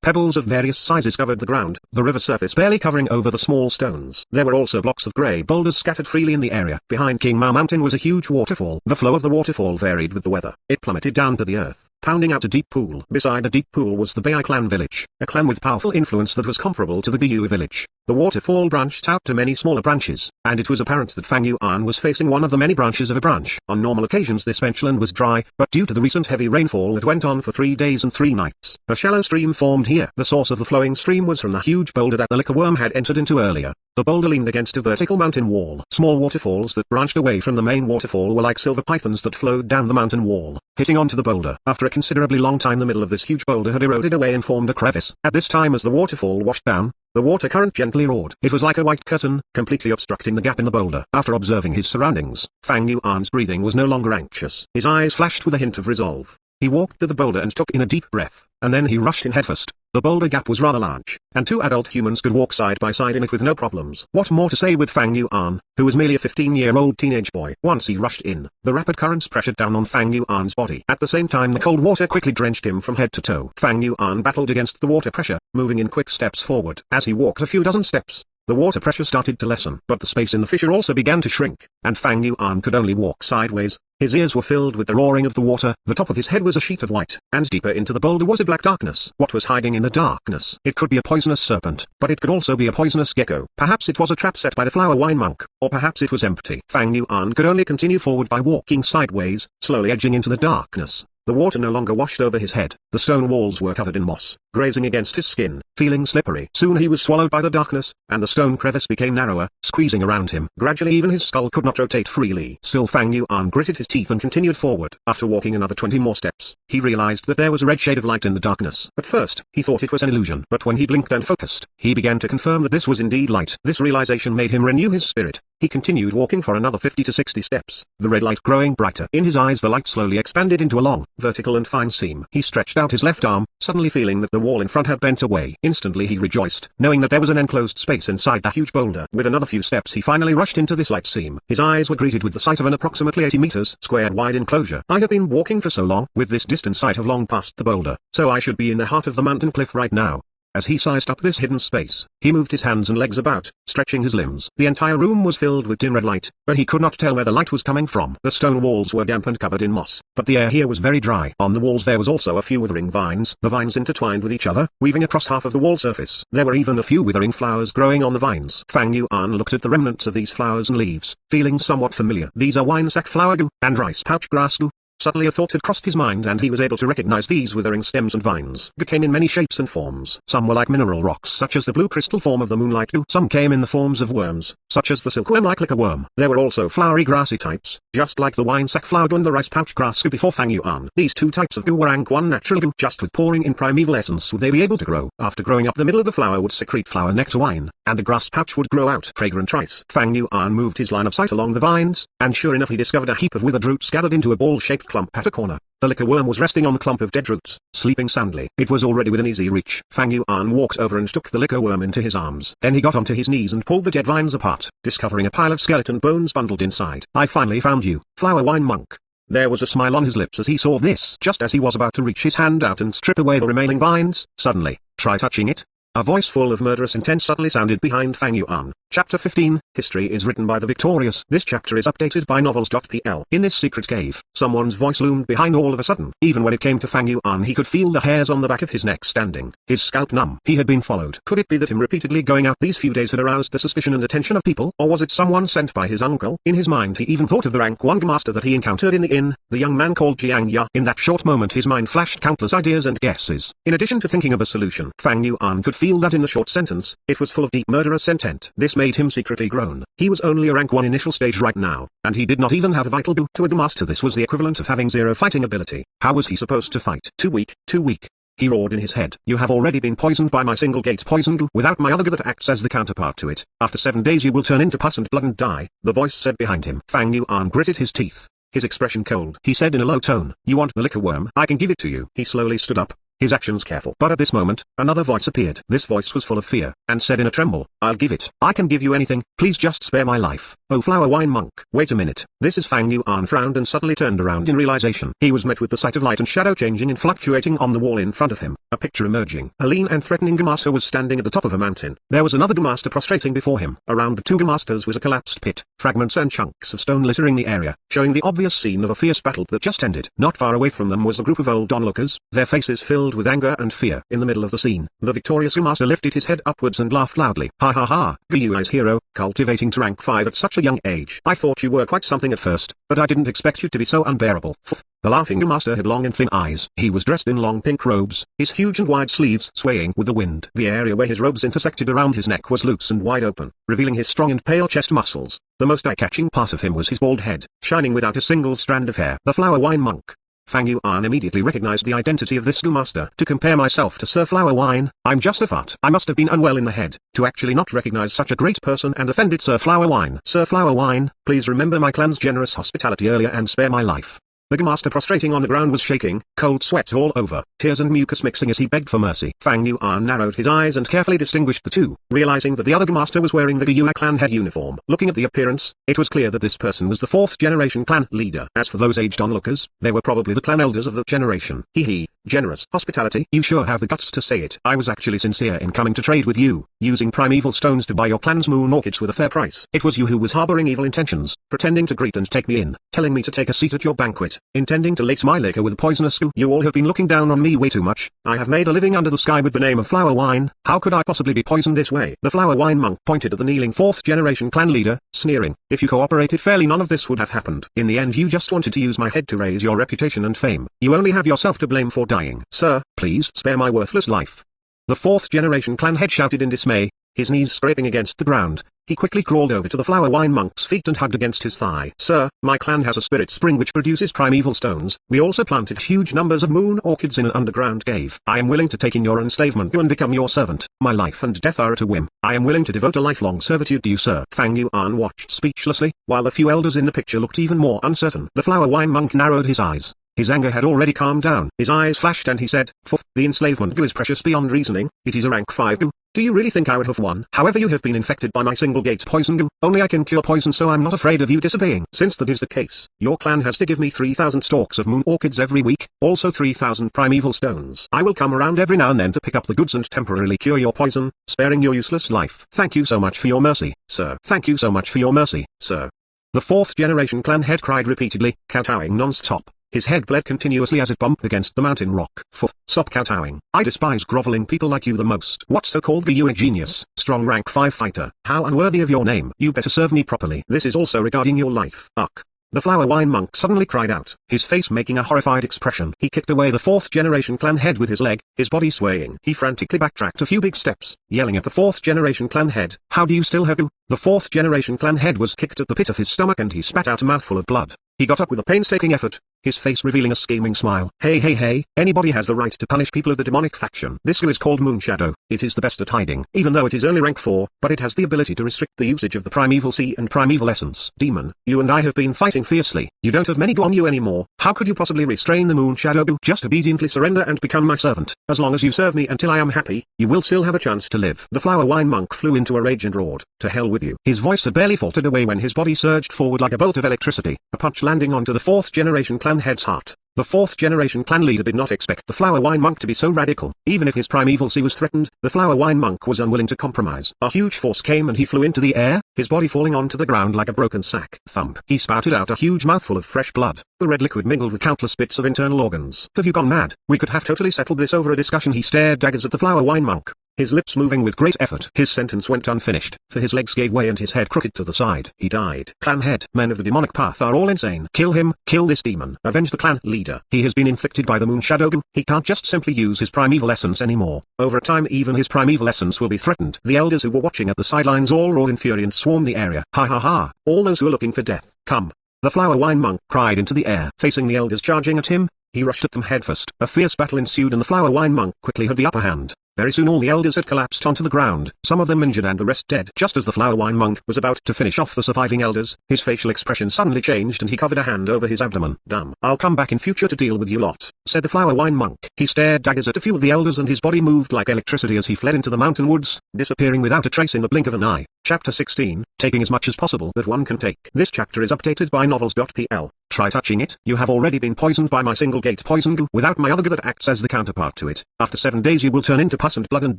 Pebbles of various sizes covered the ground, the river surface barely covering over the small stones. There were also blocks of grey boulders scattered freely in the area. Behind King Mao Mountain was a huge waterfall. The flow of the waterfall varied with the weather. It plummeted down to the earth, pounding out a deep pool. Beside a deep pool was the Bai clan village, a clan with powerful influence that was comparable to the Gyu village. The waterfall branched out to many smaller branches, and it was apparent that Fang Yuan was facing one of the many branches of a branch. On normal occasions this benchland was dry, but due to the recent heavy rainfall that went on for 3 days and 3 nights, a shallow stream formed here. The source of the flowing stream was from the huge boulder that the liquor worm had entered into earlier. The boulder leaned against a vertical mountain wall. Small waterfalls that branched away from the main waterfall were like silver pythons that flowed down the mountain wall, hitting onto the boulder. After a considerably long time the middle of this huge boulder had eroded away and formed a crevice. At this time as the waterfall washed down, the water current gently roared. It was like a white curtain, completely obstructing the gap in the boulder. After observing his surroundings, Fang Yuan's breathing was no longer anxious. His eyes flashed with a hint of resolve. He walked to the boulder and took in a deep breath, and then he rushed in headfirst. The boulder gap was rather large, and 2 adult humans could walk side by side in it with no problems. What more to say with Fang Yuan, who was merely a 15-year-old teenage boy? Once he rushed in, the rapid currents pressured down on Fang Yuan's body. At the same time the cold water quickly drenched him from head to toe. Fang Yuan battled against the water pressure, moving in quick steps forward. As he walked a few dozen steps, the water pressure started to lessen. But the space in the fissure also began to shrink, and Fang Yuan could only walk sideways, His ears were filled with the roaring of the water, the top of his head was a sheet of white, and deeper into the boulder was a black darkness. What was hiding in the darkness? It could be a poisonous serpent, but it could also be a poisonous gecko. Perhaps it was a trap set by the flower wine monk, or perhaps it was empty. Fang Yuan could only continue forward by walking sideways, slowly edging into the darkness. The water no longer washed over his head. The stone walls were covered in moss, grazing against his skin, feeling slippery. Soon he was swallowed by the darkness, and the stone crevice became narrower, squeezing around him. Gradually even his skull could not rotate freely. Still Fang Yuan gritted his teeth and continued forward. After walking another 20 more steps, he realized that there was a red shade of light in the darkness. At first, he thought it was an illusion, but when he blinked and focused, he began to confirm that this was indeed light. This realization made him renew his spirit. He continued walking for another 50 to 60 steps, the red light growing brighter. In his eyes the light slowly expanded into a long, vertical and fine seam. He stretched out his left arm, suddenly feeling that the wall in front had bent away. Instantly he rejoiced, knowing that there was an enclosed space inside the huge boulder. With another few steps he finally rushed into this light seam. His eyes were greeted with the sight of an approximately 80 meters squared wide enclosure. I have been walking for so long. With this distance I have long passed the boulder, so I should be in the heart of the mountain cliff right now. As he sized up this hidden space, he moved his hands and legs about, stretching his limbs. The entire room was filled with dim red light, but he could not tell where the light was coming from. The stone walls were damp and covered in moss, but the air here was very dry. On the walls there was also a few withering vines. The vines intertwined with each other, weaving across half of the wall surface. There were even a few withering flowers growing on the vines. Fang Yuan looked at the remnants of these flowers and leaves, feeling somewhat familiar. These are wine sack flower goo, and rice pouch grass goo. Suddenly a thought had crossed his mind and he was able to recognize these withering stems and vines. They came in many shapes and forms. Some were like mineral rocks such as the blue crystal form of the moonlight dew. Some came in the forms of worms, such as the silkworm-like liquor worm. There were also flowery grassy types, just like the wine sack flower goo and the rice pouch grass goo before Fang Yuan. These two types of goo were rank 1 natural goo. Just with pouring in primeval essence would they be able to grow. After growing up the middle of the flower would secrete flower nectar wine, and the grass pouch would grow out fragrant rice. Fang Yuan moved his line of sight along the vines, and sure enough he discovered a heap of withered roots gathered into a ball-shaped clump at a corner. The liquor worm was resting on the clump of dead roots, sleeping soundly. It was already within easy reach. Fang Yuan walked over and took the liquor worm into his arms. Then he got onto his knees and pulled the dead vines apart, discovering a pile of skeleton bones bundled inside. I finally found you, flower wine monk. There was a smile on his lips as he saw this. Just as he was about to reach his hand out and strip away the remaining vines, suddenly, try touching it. A voice full of murderous intent suddenly sounded behind Fang Yuan. Chapter 15, History is written by the victorious. This chapter is updated by novels.pl. In this secret cave, someone's voice loomed behind all of a sudden. Even when it came to Fang Yuan he could feel the hairs on the back of his neck standing, his scalp numb. He had been followed. Could it be that him repeatedly going out these few days had aroused the suspicion and attention of people, or was it someone sent by his uncle? In his mind he even thought of the rank 1 master that he encountered in the inn, the young man called Jiang Ya. In that short moment his mind flashed countless ideas and guesses. In addition to thinking of a solution, Fang Yuan could feel that in the short sentence, it was full of deep murderous intent. This made him secretly groan. He was only a rank 1 initial stage right now, and he did not even have a vital goo. To a master this was the equivalent of having 0 fighting ability. How was he supposed to fight? Too weak, too weak. He roared in his head. You have already been poisoned by my single gate poison goo. Without my other goo that acts as the counterpart to it, after 7 days you will turn into pus and blood and die, the voice said behind him. Fang Yuan gritted his teeth, his expression cold. He said in a low tone, you want the liquor worm? I can give it to you. He slowly stood up, his actions careful. But at this moment, another voice appeared. This voice was full of fear, and said in a tremble, I'll give it. I can give you anything, please just spare my life. Oh flower wine monk. Wait a minute. This is Fang Yuan frowned and suddenly turned around in realization. He was met with the sight of light and shadow changing and fluctuating on the wall in front of him. A picture emerging. A lean and threatening Gamaster was standing at the top of a mountain. There was another Gamaster prostrating before him. Around the two Gamasters was a collapsed pit, fragments and chunks of stone littering the area, showing the obvious scene of a fierce battle that just ended. Not far away from them was a group of old onlookers, their faces filled with anger and fear. In the middle of the scene, the victorious Gamaster lifted his head upwards and laughed loudly. Ha ha ha, Guyui's hero, cultivating to rank 5 at such a young age. I thought you were quite something at first, but I didn't expect you to be so unbearable. The laughing Master had long and thin eyes. He was dressed in long pink robes, his huge and wide sleeves swaying with the wind. The area where his robes intersected around his neck was loose and wide open, revealing his strong and pale chest muscles. The most eye-catching part of him was his bald head, shining without a single strand of hair. The flower wine monk. Fang Yuan immediately recognized the identity of this Master. To compare myself to Sir Flower Wine, I'm just a fart. I must have been unwell in the head, to actually not recognize such a great person and offended Sir Flower Wine. Sir Flower Wine, please remember my clan's generous hospitality earlier and spare my life. The Master prostrating on the ground was shaking, cold sweat all over, tears and mucus mixing as he begged for mercy. Fang Yuan narrowed his eyes and carefully distinguished the two, realizing that the other Master was wearing the Guyua clan head uniform. Looking at the appearance, it was clear that this person was the 4th generation clan leader. As for those aged onlookers, they were probably the clan elders of that generation. The Generous hospitality? You sure have the guts to say it. I was actually sincere in coming to trade with you, using primeval stones to buy your clan's moon orchids with a fair price. It was you who was harboring evil intentions, pretending to greet and take me in, telling me to take a seat at your banquet, intending to lace my liquor with poisonous goo. You all have been looking down on me way too much. I have made a living under the sky with the name of flower wine. How could I possibly be poisoned this way? The flower wine monk pointed at the kneeling 4th generation clan leader, sneering. If you cooperated fairly, none of this would have happened. In the end, you just wanted to use my head to raise your reputation and fame. You only have yourself to blame for dying. Sir, please spare my worthless life. The 4th generation clan head shouted in dismay, his knees scraping against the ground. He quickly crawled over to the flower wine monk's feet and hugged against his thigh. Sir, my clan has a spirit spring which produces primeval stones. We also planted huge numbers of moon orchids in an underground cave. I am willing to take in your enslavement and become your servant. My life and death are at a whim. I am willing to devote a lifelong servitude to you, sir. Fang Yuan watched speechlessly, while the few elders in the picture looked even more uncertain. The flower wine monk narrowed his eyes. His anger had already calmed down. His eyes flashed and he said, "Fourth, the enslavement goo is precious beyond reasoning. It is a rank 5 goo. Do you really think I would have won? However, you have been infected by my single gate poison goo. Only I can cure poison, so I'm not afraid of you disobeying. Since that is the case, your clan has to give me 3,000 stalks of moon orchids every week, also 3,000 primeval stones. I will come around every now and then to pick up the goods and temporarily cure your poison, sparing your useless life. Thank you so much for your mercy, sir. Thank you so much for your mercy, sir." The 4th generation clan head cried repeatedly, kowtowing non-stop. His head bled continuously as it bumped against the mountain rock. "Fourth, stop kowtowing. I despise groveling people like you the most. What so-called you a genius, strong rank 5 fighter? How unworthy of your name. You better serve me properly. This is also regarding your life." Ugh. The flower wine monk suddenly cried out, his face making a horrified expression. He kicked away the 4th generation clan head with his leg, his body swaying. He frantically backtracked a few big steps, yelling at the 4th generation clan head, "How do you still have you?" The 4th generation clan head was kicked at the pit of his stomach and he spat out a mouthful of blood. He got up with a painstaking effort, his face revealing a scheming smile. Hey, anybody has the right to punish people of the demonic faction. This goo is called Moonshadow. It is the best at hiding, even though it is only rank 4, but it has the ability to restrict the usage of the primeval sea and primeval essence. Demon, you and I have been fighting fiercely. You don't have many goo on you anymore. How could you possibly restrain the Moonshadow goo? Just obediently surrender and become my servant. As long as you serve me until I am happy, you will still have a chance to live. The flower wine monk flew into a rage and roared, "To hell with you." His voice had barely faltered away when his body surged forward like a bolt of electricity, a punch landing onto the 4th generation clan head's heart. The 4th generation clan leader did not expect the flower wine monk to be so radical. Even if his primeval sea was threatened, the flower wine monk was unwilling to compromise. A huge force came and he flew into the air, his body falling onto the ground like a broken sack. Thump. He spouted out a huge mouthful of fresh blood. The red liquid mingled with countless bits of internal organs. "Have you gone mad? We could have totally settled this over a discussion." He stared daggers at the flower wine monk, his lips moving with great effort. His sentence went unfinished, for his legs gave way and his head crooked to the side. He died. Clan head. Men of the demonic path are all insane. Kill him, kill this demon. Avenge the clan leader. He has been inflicted by the Moonshadow goo. He can't just simply use his primeval essence anymore. Over time even his primeval essence will be threatened. The elders who were watching at the sidelines all roared in fury and swarmed the area. Ha ha ha, all those who are looking for death, come. The flower wine monk cried into the air. Facing the elders charging at him, he rushed at them headfirst. A fierce battle ensued and the flower wine monk quickly had the upper hand. Very soon all the elders had collapsed onto the ground, some of them injured and the rest dead. Just as the flower wine monk was about to finish off the surviving elders, his facial expression suddenly changed and he covered a hand over his abdomen. "Damn. I'll come back in future to deal with you lot," said the flower wine monk. He stared daggers at a few of the elders and his body moved like electricity as he fled into the mountain woods, disappearing without a trace in the blink of an eye. Chapter 16, taking as much as possible that one can take. This chapter is updated by novels.pl. Try touching it. You have already been poisoned by my single gate poison goo without my other goo that acts as the counterpart to it. After 7 days you will turn into pus and blood and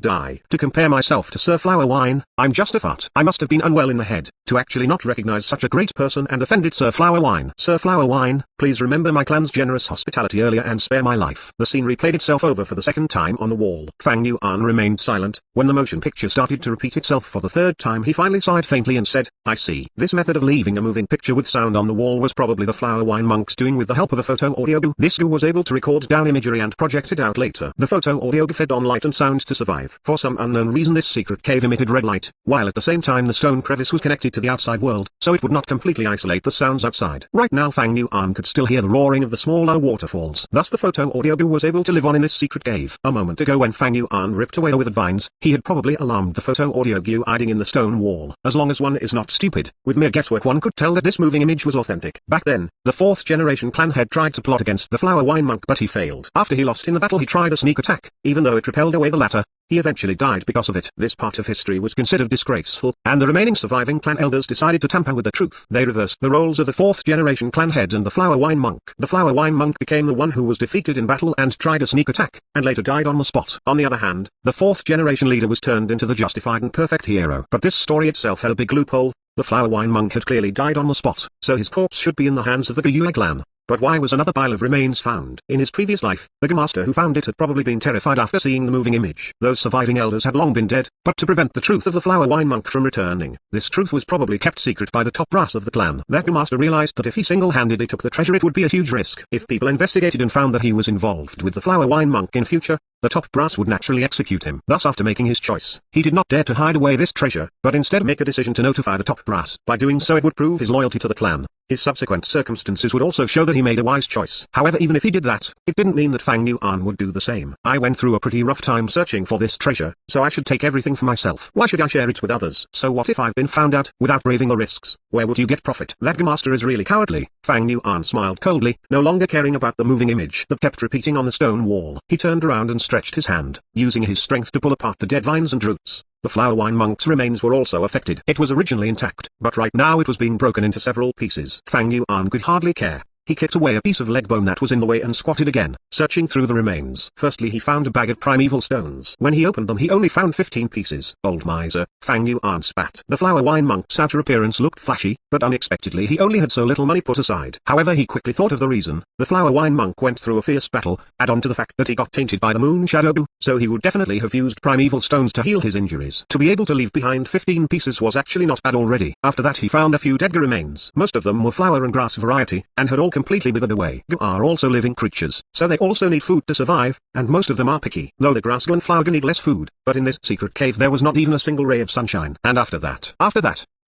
die. To compare myself to Sir Flower Wine, I'm just a fart. I must have been unwell in the head, to actually not recognize such a great person and offended Sir Flower Wine. Sir Flower Wine, please remember my clan's generous hospitality earlier and spare my life. The scene replayed itself over for the second time on the wall. Fang Yuan remained silent. When the motion picture started to repeat itself for the third time he finally sighed faintly and said, "I see." This method of leaving a moving picture with sound on the wall was probably the Flower Wine monk's doing with the help of a photo audio goo. This goo was able to record down imagery and project it out later. The photo audio goo fed on light and sound to survive. For some unknown reason this secret cave emitted red light, while at the same time the stone crevice was connected to the outside world, so it would not completely isolate the sounds outside. Right now Fang Yuan could still hear the roaring of the smaller waterfalls. Thus the photo audio goo was able to live on in this secret cave. A moment ago when Fang Yuan ripped away the withered vines, he had probably alarmed the photo audio goo hiding in the stone wall. As long as one is not stupid, with mere guesswork one could tell that this moving image was authentic. Back then, the 4th generation clan head tried to plot against the Flower Wine monk but he failed. After he lost in the battle he tried a sneak attack, even though it repelled away the latter. he eventually died because of it. This part of history was considered disgraceful, and the remaining surviving clan elders decided to tamper with the truth. They reversed the roles of the fourth generation clan head and the Flower Wine Monk. The Flower Wine Monk became the one who was defeated in battle and tried a sneak attack, and later died on the spot. On the other hand, the fourth generation leader was turned into the justified and perfect hero. But this story itself had a big loophole. The Flower Wine Monk had clearly died on the spot, so his corpse should be in the hands of the Guyue clan. But why was another pile of remains found? In his previous life, the Master who found it had probably been terrified after seeing the moving image. Those surviving elders had long been dead, but to prevent the truth of the Flower Wine Monk from returning, this truth was probably kept secret by the top brass of the clan. That Master realized that if he single-handedly took the treasure it would be a huge risk. If people investigated and found that he was involved with the Flower Wine Monk in future, the top brass would naturally execute him. Thus, after making his choice, he did not dare to hide away this treasure, but instead make a decision to notify the top brass. By doing so it would prove his loyalty to the clan. His subsequent circumstances would also show that he made a wise choice. However, even if he did that, it didn't mean that Fang Yuan would do the same. I went through a pretty rough time searching for this treasure, so I should take everything for myself. Why should I share it with others? So what if I've been found out, without braving the risks? Where would you get profit? That Master is really cowardly. Fang Yuan smiled coldly, no longer caring about the moving image that kept repeating on the stone wall. He turned around and stretched his hand, using his strength to pull apart the dead vines and roots. The Flower Wine Monk's remains were also affected. It was originally intact, but right now it was being broken into several pieces. Fang Yuan could hardly care. He kicked away a piece of leg bone that was in the way and squatted again, searching through the remains. Firstly he found a bag of primeval stones. When he opened them he only found 15 pieces. Old miser, Fang Yuan spat. The Flower Wine Monk's outer appearance looked flashy, but unexpectedly he only had so little money put aside. However, he quickly thought of the reason. The Flower Wine Monk went through a fierce battle, add on to the fact that he got tainted by the moon shadow, so he would definitely have used primeval stones to heal his injuries. To be able to leave behind 15 pieces was actually not bad already. After that he found a few dead remains. Most of them were flower and grass variety, and had all completely withered away. Are also living creatures, so they also need food to survive, and most of them are picky. Though the grass and flower need less food, but in this secret cave there was not even a single ray of sunshine. And after that,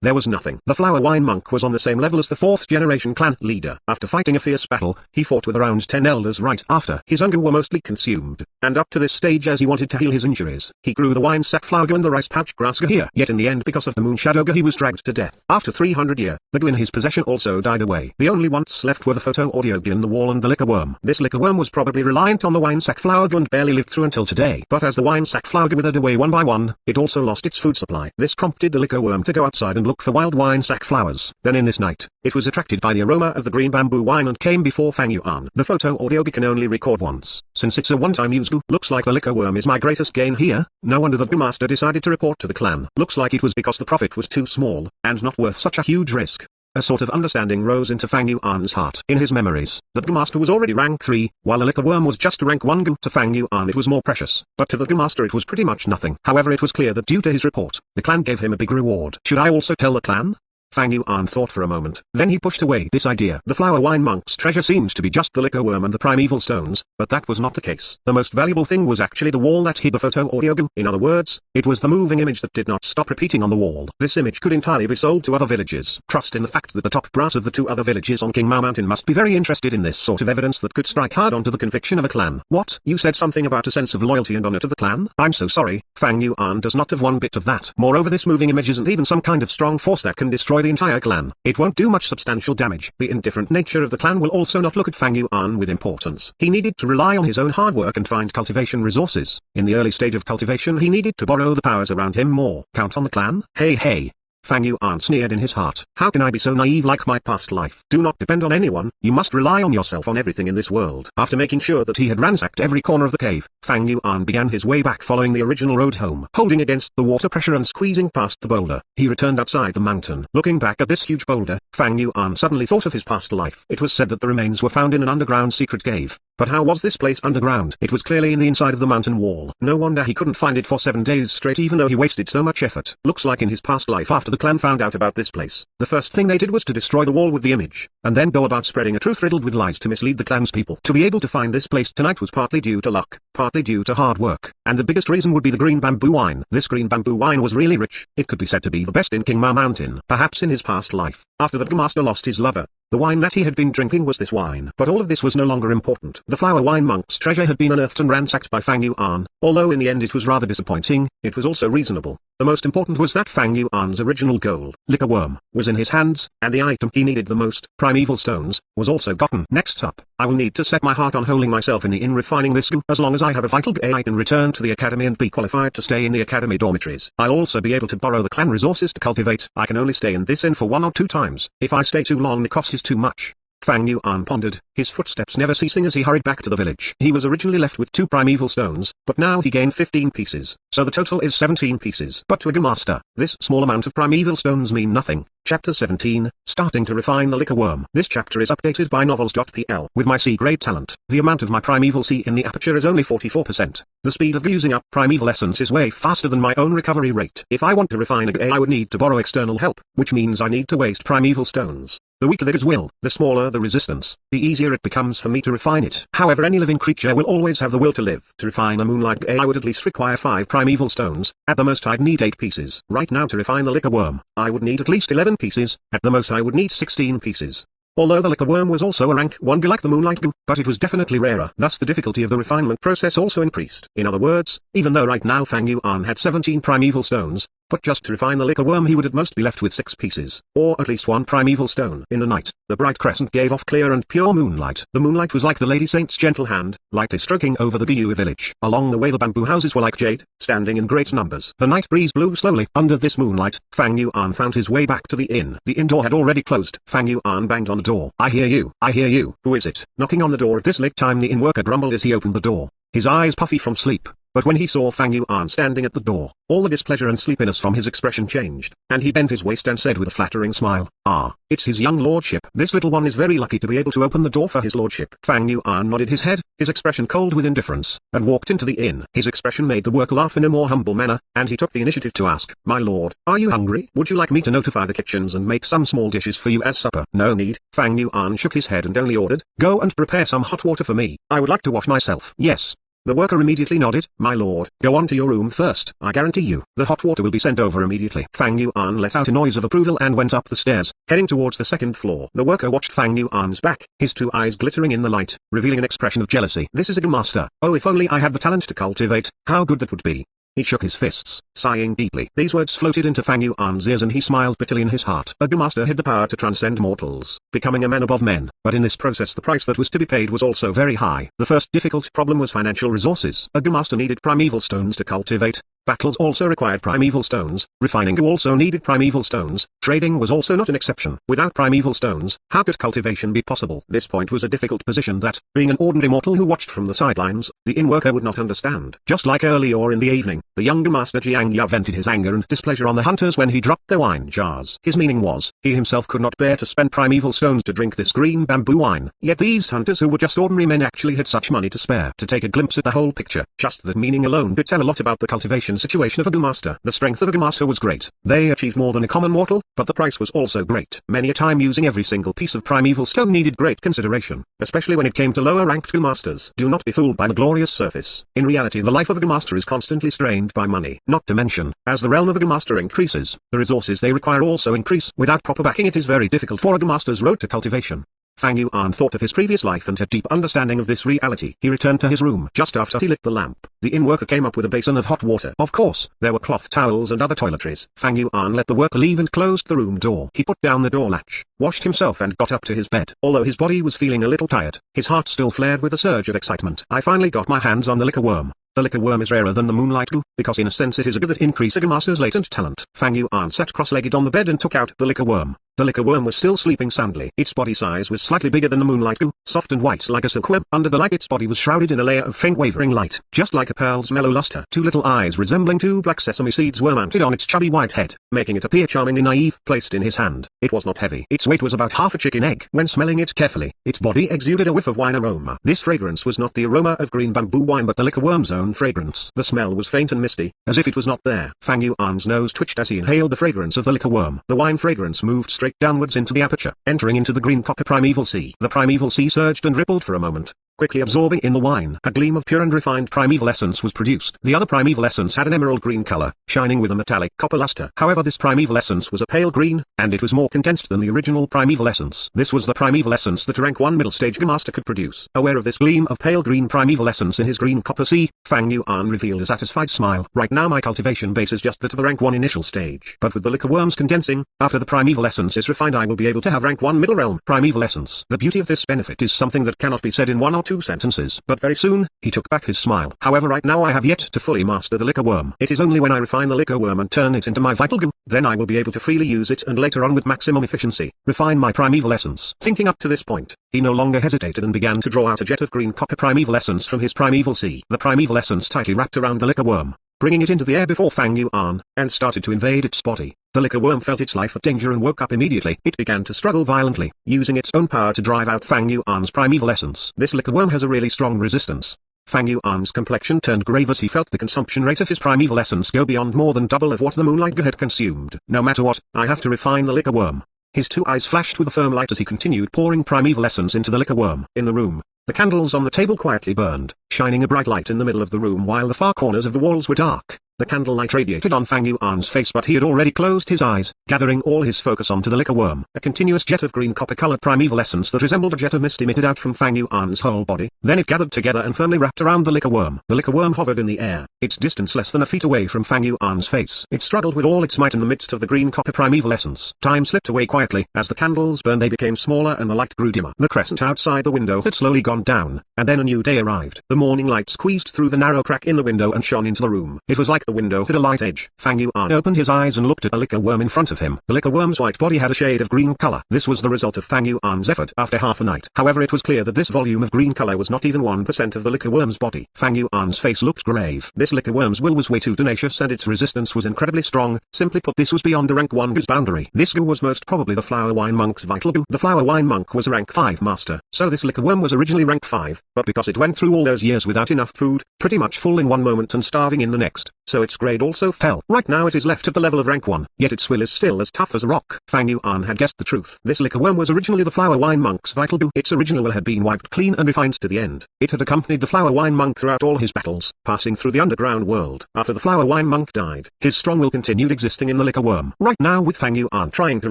there was nothing. The Flower Wine Monk was on the same level as the fourth generation clan leader. After fighting a fierce battle, he fought with around 10 elders right after. His hunger were mostly consumed, and up to this stage as he wanted to heal his injuries, he grew the wine sack flower and the rice pouch grass here. Yet in the end because of the moon shadow he was dragged to death. After 300 years, the gu in his possession also died away. The only ones left were the photo audio gu in the wall and the liquor worm. This liquor worm was probably reliant on the wine sack flower gu and barely lived through until today. But as the wine sack flower gu withered away one by one, it also lost its food supply. This prompted the liquor worm to go outside and look for wild wine sack flowers. Then in this night, it was attracted by the aroma of the green bamboo wine and came before Fang Yuan. The photo audio can only record once, since it's a one-time use. Looks like the liquor worm is my greatest gain here. No wonder the master decided to report to the clan. Looks like it was because the profit was too small, and not worth such a huge risk. A sort of understanding rose into Fang Yuan's heart. In his memories, the master was already rank 3, while the liquor worm was just rank 1 gu. To Fang Yuan it was more precious, but to the master it was pretty much nothing. However, it was clear that due to his report, the clan gave him a big reward. Should I also tell the clan? Fang Yuan thought for a moment, then he pushed away this idea. The Flower Wine Monk's treasure seemed to be just the liquor worm and the primeval stones, but that was not the case. The most valuable thing was actually the wall that hid the photo audio gu. In other words, it was the moving image that did not stop repeating on the wall. This image could entirely be sold to other villages. Trust in the fact that the top brass of the 2 other villages on King Mao Mountain must be very interested in this sort of evidence that could strike hard onto the conviction of a clan. What? You said something about a sense of loyalty and honor to the clan? I'm so sorry, Fang Yuan does not have one bit of that. Moreover, this moving image isn't even some kind of strong force that can destroy the entire clan. It won't do much substantial damage. The indifferent nature of the clan will also not look at Fang Yuan with importance. He needed to rely on his own hard work and find cultivation resources. In the early stage of cultivation he needed to borrow the powers around him more. Count on the clan? Hey. Fang Yuan sneered in his heart. How can I be so naive like my past life? Do not depend on anyone, you must rely on yourself on everything in this world. After making sure that he had ransacked every corner of the cave, Fang Yuan began his way back following the original road home. Holding against the water pressure and squeezing past the boulder, he returned outside the mountain. Looking back at this huge boulder, Fang Yuan suddenly thought of his past life. It was said that the remains were found in an underground secret cave. But how was this place underground? It was clearly in the inside of the mountain wall. No wonder he couldn't find it for 7 days straight even though he wasted so much effort. Looks like in his past life after the clan found out about this place, the first thing they did was to destroy the wall with the image, and then go about spreading a truth riddled with lies to mislead the clan's people. To be able to find this place tonight was partly due to luck, partly due to hard work, and the biggest reason would be the green bamboo wine. This green bamboo wine was really rich. It could be said to be the best in King Mao Mountain. Perhaps in his past life, after the master lost his lover, the wine that he had been drinking was this wine. But all of this was no longer important. The Flower Wine Monk's treasure had been unearthed and ransacked by Fang Yuan. Although in the end it was rather disappointing, it was also reasonable. The most important was that Fang Yuan's original goal, liquor worm, was in his hands, and the item he needed the most, primeval stones, was also gotten. Next up, I will need to set my heart on holding myself in the inn refining this goo. As long as I have a vital goo, I can return to the academy and be qualified to stay in the academy dormitories. I'll also be able to borrow the clan resources to cultivate. I can only stay in this inn for 1 or 2 times. If I stay too long the cost is too much. Fang Yuan pondered, his footsteps never ceasing as he hurried back to the village. He was originally left with 2 primeval stones, but now he gained 15 pieces, so the total is 17 pieces. But to a master, this small amount of primeval stones mean nothing. Chapter 17, Starting to Refine the Liquor Worm. This chapter is updated by novels.pl. With my C-grade talent, the amount of my primeval C in the aperture is only 44%. The speed of using up primeval essence is way faster than my own recovery rate. If I want to refine a I would need to borrow external help, which means I need to waste primeval stones. The weaker the will, the smaller the resistance, the easier it becomes for me to refine it. However, any living creature will always have the will to live. To refine a moonlight I would at least require 5 primeval stones. At the most I'd need 8 pieces. Right now to refine the liquor worm, I would need at least 11 pieces. At the most I would need 16 pieces. Although the liquor worm was also a rank 1 goo like the moonlight goo, but it was definitely rarer. Thus the difficulty of the refinement process also increased. In other words, even though right now Fang Yuan had 17 primeval stones, but just to refine the liquor worm he would at most be left with 6 pieces, or at least 1 primeval stone. In the night, the bright crescent gave off clear and pure moonlight. The moonlight was like the Lady Saint's gentle hand, lightly stroking over the Gyu village. Along the way the bamboo houses were like jade, standing in great numbers. The night breeze blew slowly. Under this moonlight, Fang Yuan found his way back to the inn. The inn door had already closed. Fang Yuan banged on the door. I hear you. I hear you. Who is it? Knocking on the door at this late time the inn worker grumbled as he opened the door, his eyes puffy from sleep. But when he saw Fang Yuan standing at the door, all the displeasure and sleepiness from his expression changed, and he bent his waist and said with a flattering smile, "Ah, it's his young lordship. This little one is very lucky to be able to open the door for his lordship." Fang Yuan nodded his head, his expression cold with indifference, and walked into the inn. His expression made the worker laugh in a more humble manner, and he took the initiative to ask, "My lord, are you hungry? Would you like me to notify the kitchens and make some small dishes for you as supper?" "No need." Fang Yuan shook his head and only ordered, "Go and prepare some hot water for me. I would like to wash myself." "Yes." The worker immediately nodded. "My lord, go on to your room first. I guarantee you, the hot water will be sent over immediately." Fang Yuan let out a noise of approval and went up the stairs, heading towards the 2nd floor. The worker watched Fang Yuan's back, his 2 eyes glittering in the light, revealing an expression of jealousy. "This is a master. Oh, if only I had the talent to cultivate, how good that would be." He shook his fists, sighing deeply. These words floated into Fang Yuan's ears and he smiled bitterly in his heart. A master had the power to transcend mortals, becoming a man above men, but in this process the price that was to be paid was also very high. The first difficult problem was financial resources. A master needed primeval stones to cultivate. Battles also required primeval stones, refining also needed primeval stones, trading was also not an exception. Without primeval stones, how could cultivation be possible? This point was a difficult position that, being an ordinary mortal who watched from the sidelines, the inn worker would not understand. Just like earlier in the evening, the younger master Jiang Ya vented his anger and displeasure on the hunters when he dropped their wine jars. His meaning was, he himself could not bear to spend primeval stones to drink this green bamboo wine. Yet these hunters who were just ordinary men actually had such money to spare to take a glimpse at the whole picture. Just that meaning alone could tell a lot about the cultivation situation of a master. The strength of a master was great. They achieved more than a common mortal, but the price was also great. Many a time using every single piece of primeval stone needed great consideration, especially when it came to lower ranked masters. Do not be fooled by the glorious surface. In reality the life of a master is constantly strained by money. Not to mention, as the realm of a master increases, the resources they require also increase. Without proper backing it is very difficult for a master's road to cultivation. Fang Yuan thought of his previous life and had deep understanding of this reality. He returned to his room just after he lit the lamp. The inn worker came up with a basin of hot water. Of course, there were cloth towels and other toiletries. Fang Yuan let the worker leave and closed the room door. He put down the door latch, washed himself and got up to his bed. Although his body was feeling a little tired, his heart still flared with a surge of excitement. I finally got my hands on the liquor worm. The liquor worm is rarer than the moonlight goo, because in a sense it is a goo that increases a master's latent talent. Fang Yuan sat cross-legged on the bed and took out the liquor worm. The liquor worm was still sleeping soundly. Its body size was slightly bigger than the moonlight goo, soft and white like a silkworm. Under the light its body was shrouded in a layer of faint wavering light, just like a pearl's mellow luster. 2 little eyes resembling 2 black sesame seeds were mounted on its chubby white head, making it appear charmingly naive. Placed in his hand, it was not heavy. Its weight was about half a chicken egg. When smelling it carefully, its body exuded a whiff of wine aroma. This fragrance was not the aroma of green bamboo wine but the liquor worm's own fragrance. The smell was faint and misty, as if it was not there. Fang Yuan's nose twitched as he inhaled the fragrance of the liquor worm. The wine fragrance moved straight downwards into the aperture, entering into the green copper primeval sea. The primeval sea surged and rippled for a moment, quickly absorbing in the wine. A gleam of pure and refined primeval essence was produced. The other primeval essence had an emerald green color, shining with a metallic copper luster. However, this primeval essence was a pale green, and it was more condensed than the original primeval essence. This was the primeval essence that a rank 1 middle stage master could produce. Aware of this gleam of pale green primeval essence in his green copper sea, Fang Yuan revealed a satisfied smile. Right now my cultivation base is just that of a rank 1 initial stage. But with the liquor worms condensing, after the primeval essence is refined, I will be able to have rank 1 middle realm primeval essence. The beauty of this benefit is something that cannot be said in 1 or 2 sentences. But very soon, he took back his smile. However, right now I have yet to fully master the liquor worm. It is only when I refine the liquor worm and turn it into my vital goo, then I will be able to freely use it, and later on with maximum efficiency, refine my primeval essence. Thinking up to this point, he no longer hesitated and began to draw out a jet of green copper primeval essence from his primeval sea. The primeval essence tightly wrapped around the liquor worm, bringing it into the air before Fang Yuan, and started to invade its body. The liquor worm felt its life at danger and woke up immediately. It began to struggle violently, using its own power to drive out Fang Yuan's primeval essence. This liquor worm has a really strong resistance. Fang Yuan's complexion turned grave as he felt the consumption rate of his primeval essence go beyond more than double of what the moonlight goo had consumed. No matter what, I have to refine the liquor worm. His two eyes flashed with a firm light as he continued pouring primeval essence into the liquor worm. In the room, the candles on the table quietly burned, shining a bright light in the middle of the room while the far corners of the walls were dark. The candlelight radiated on Fang Yuan's face, but he had already closed his eyes, gathering all his focus onto the liquor worm. A continuous jet of green copper-colored primeval essence that resembled a jet of mist emitted out from Fang Yuan's whole body. Then it gathered together and firmly wrapped around the liquor worm. The liquor worm hovered in the air, its distance less than a feet away from Fang Yuan's face. It struggled with all its might in the midst of the green copper primeval essence. Time slipped away quietly. As the candles burned, they became smaller and the light grew dimmer. The crescent outside the window had slowly gone down, and then a new day arrived. The morning light squeezed through the narrow crack in the window and shone into the room. It was like the window had a light edge. Fang Yuan opened his eyes and looked at a liquor worm in front of him. The liquor worm's white body had a shade of green color. This was the result of Fang Yuan's effort after half a night. However, it was clear that this volume of green color was not even 1% of the liquor worm's body. Fang Yuan's face looked grave. This liquor worm's will was way too tenacious and its resistance was incredibly strong. Simply put, this was beyond a rank 1 goo's boundary. This goo was most probably the flower wine monk's vital goo. The flower wine monk was a rank 5 master, so this liquor worm was originally rank 5, but because it went through all those years without enough food, pretty much full in one moment and starving in the next, so its grade also fell. Right now it is left at the level of rank 1, yet its will is still as tough as a rock. Fang Yuan had guessed the truth. This liquor worm was originally the flower wine monk's vital goo. Its original will had been wiped clean and refined to the end. It had accompanied the flower wine monk throughout all his battles, passing through the underground world. After the flower wine monk died, his strong will continued existing in the liquor worm. Right now, with Fang Yuan trying to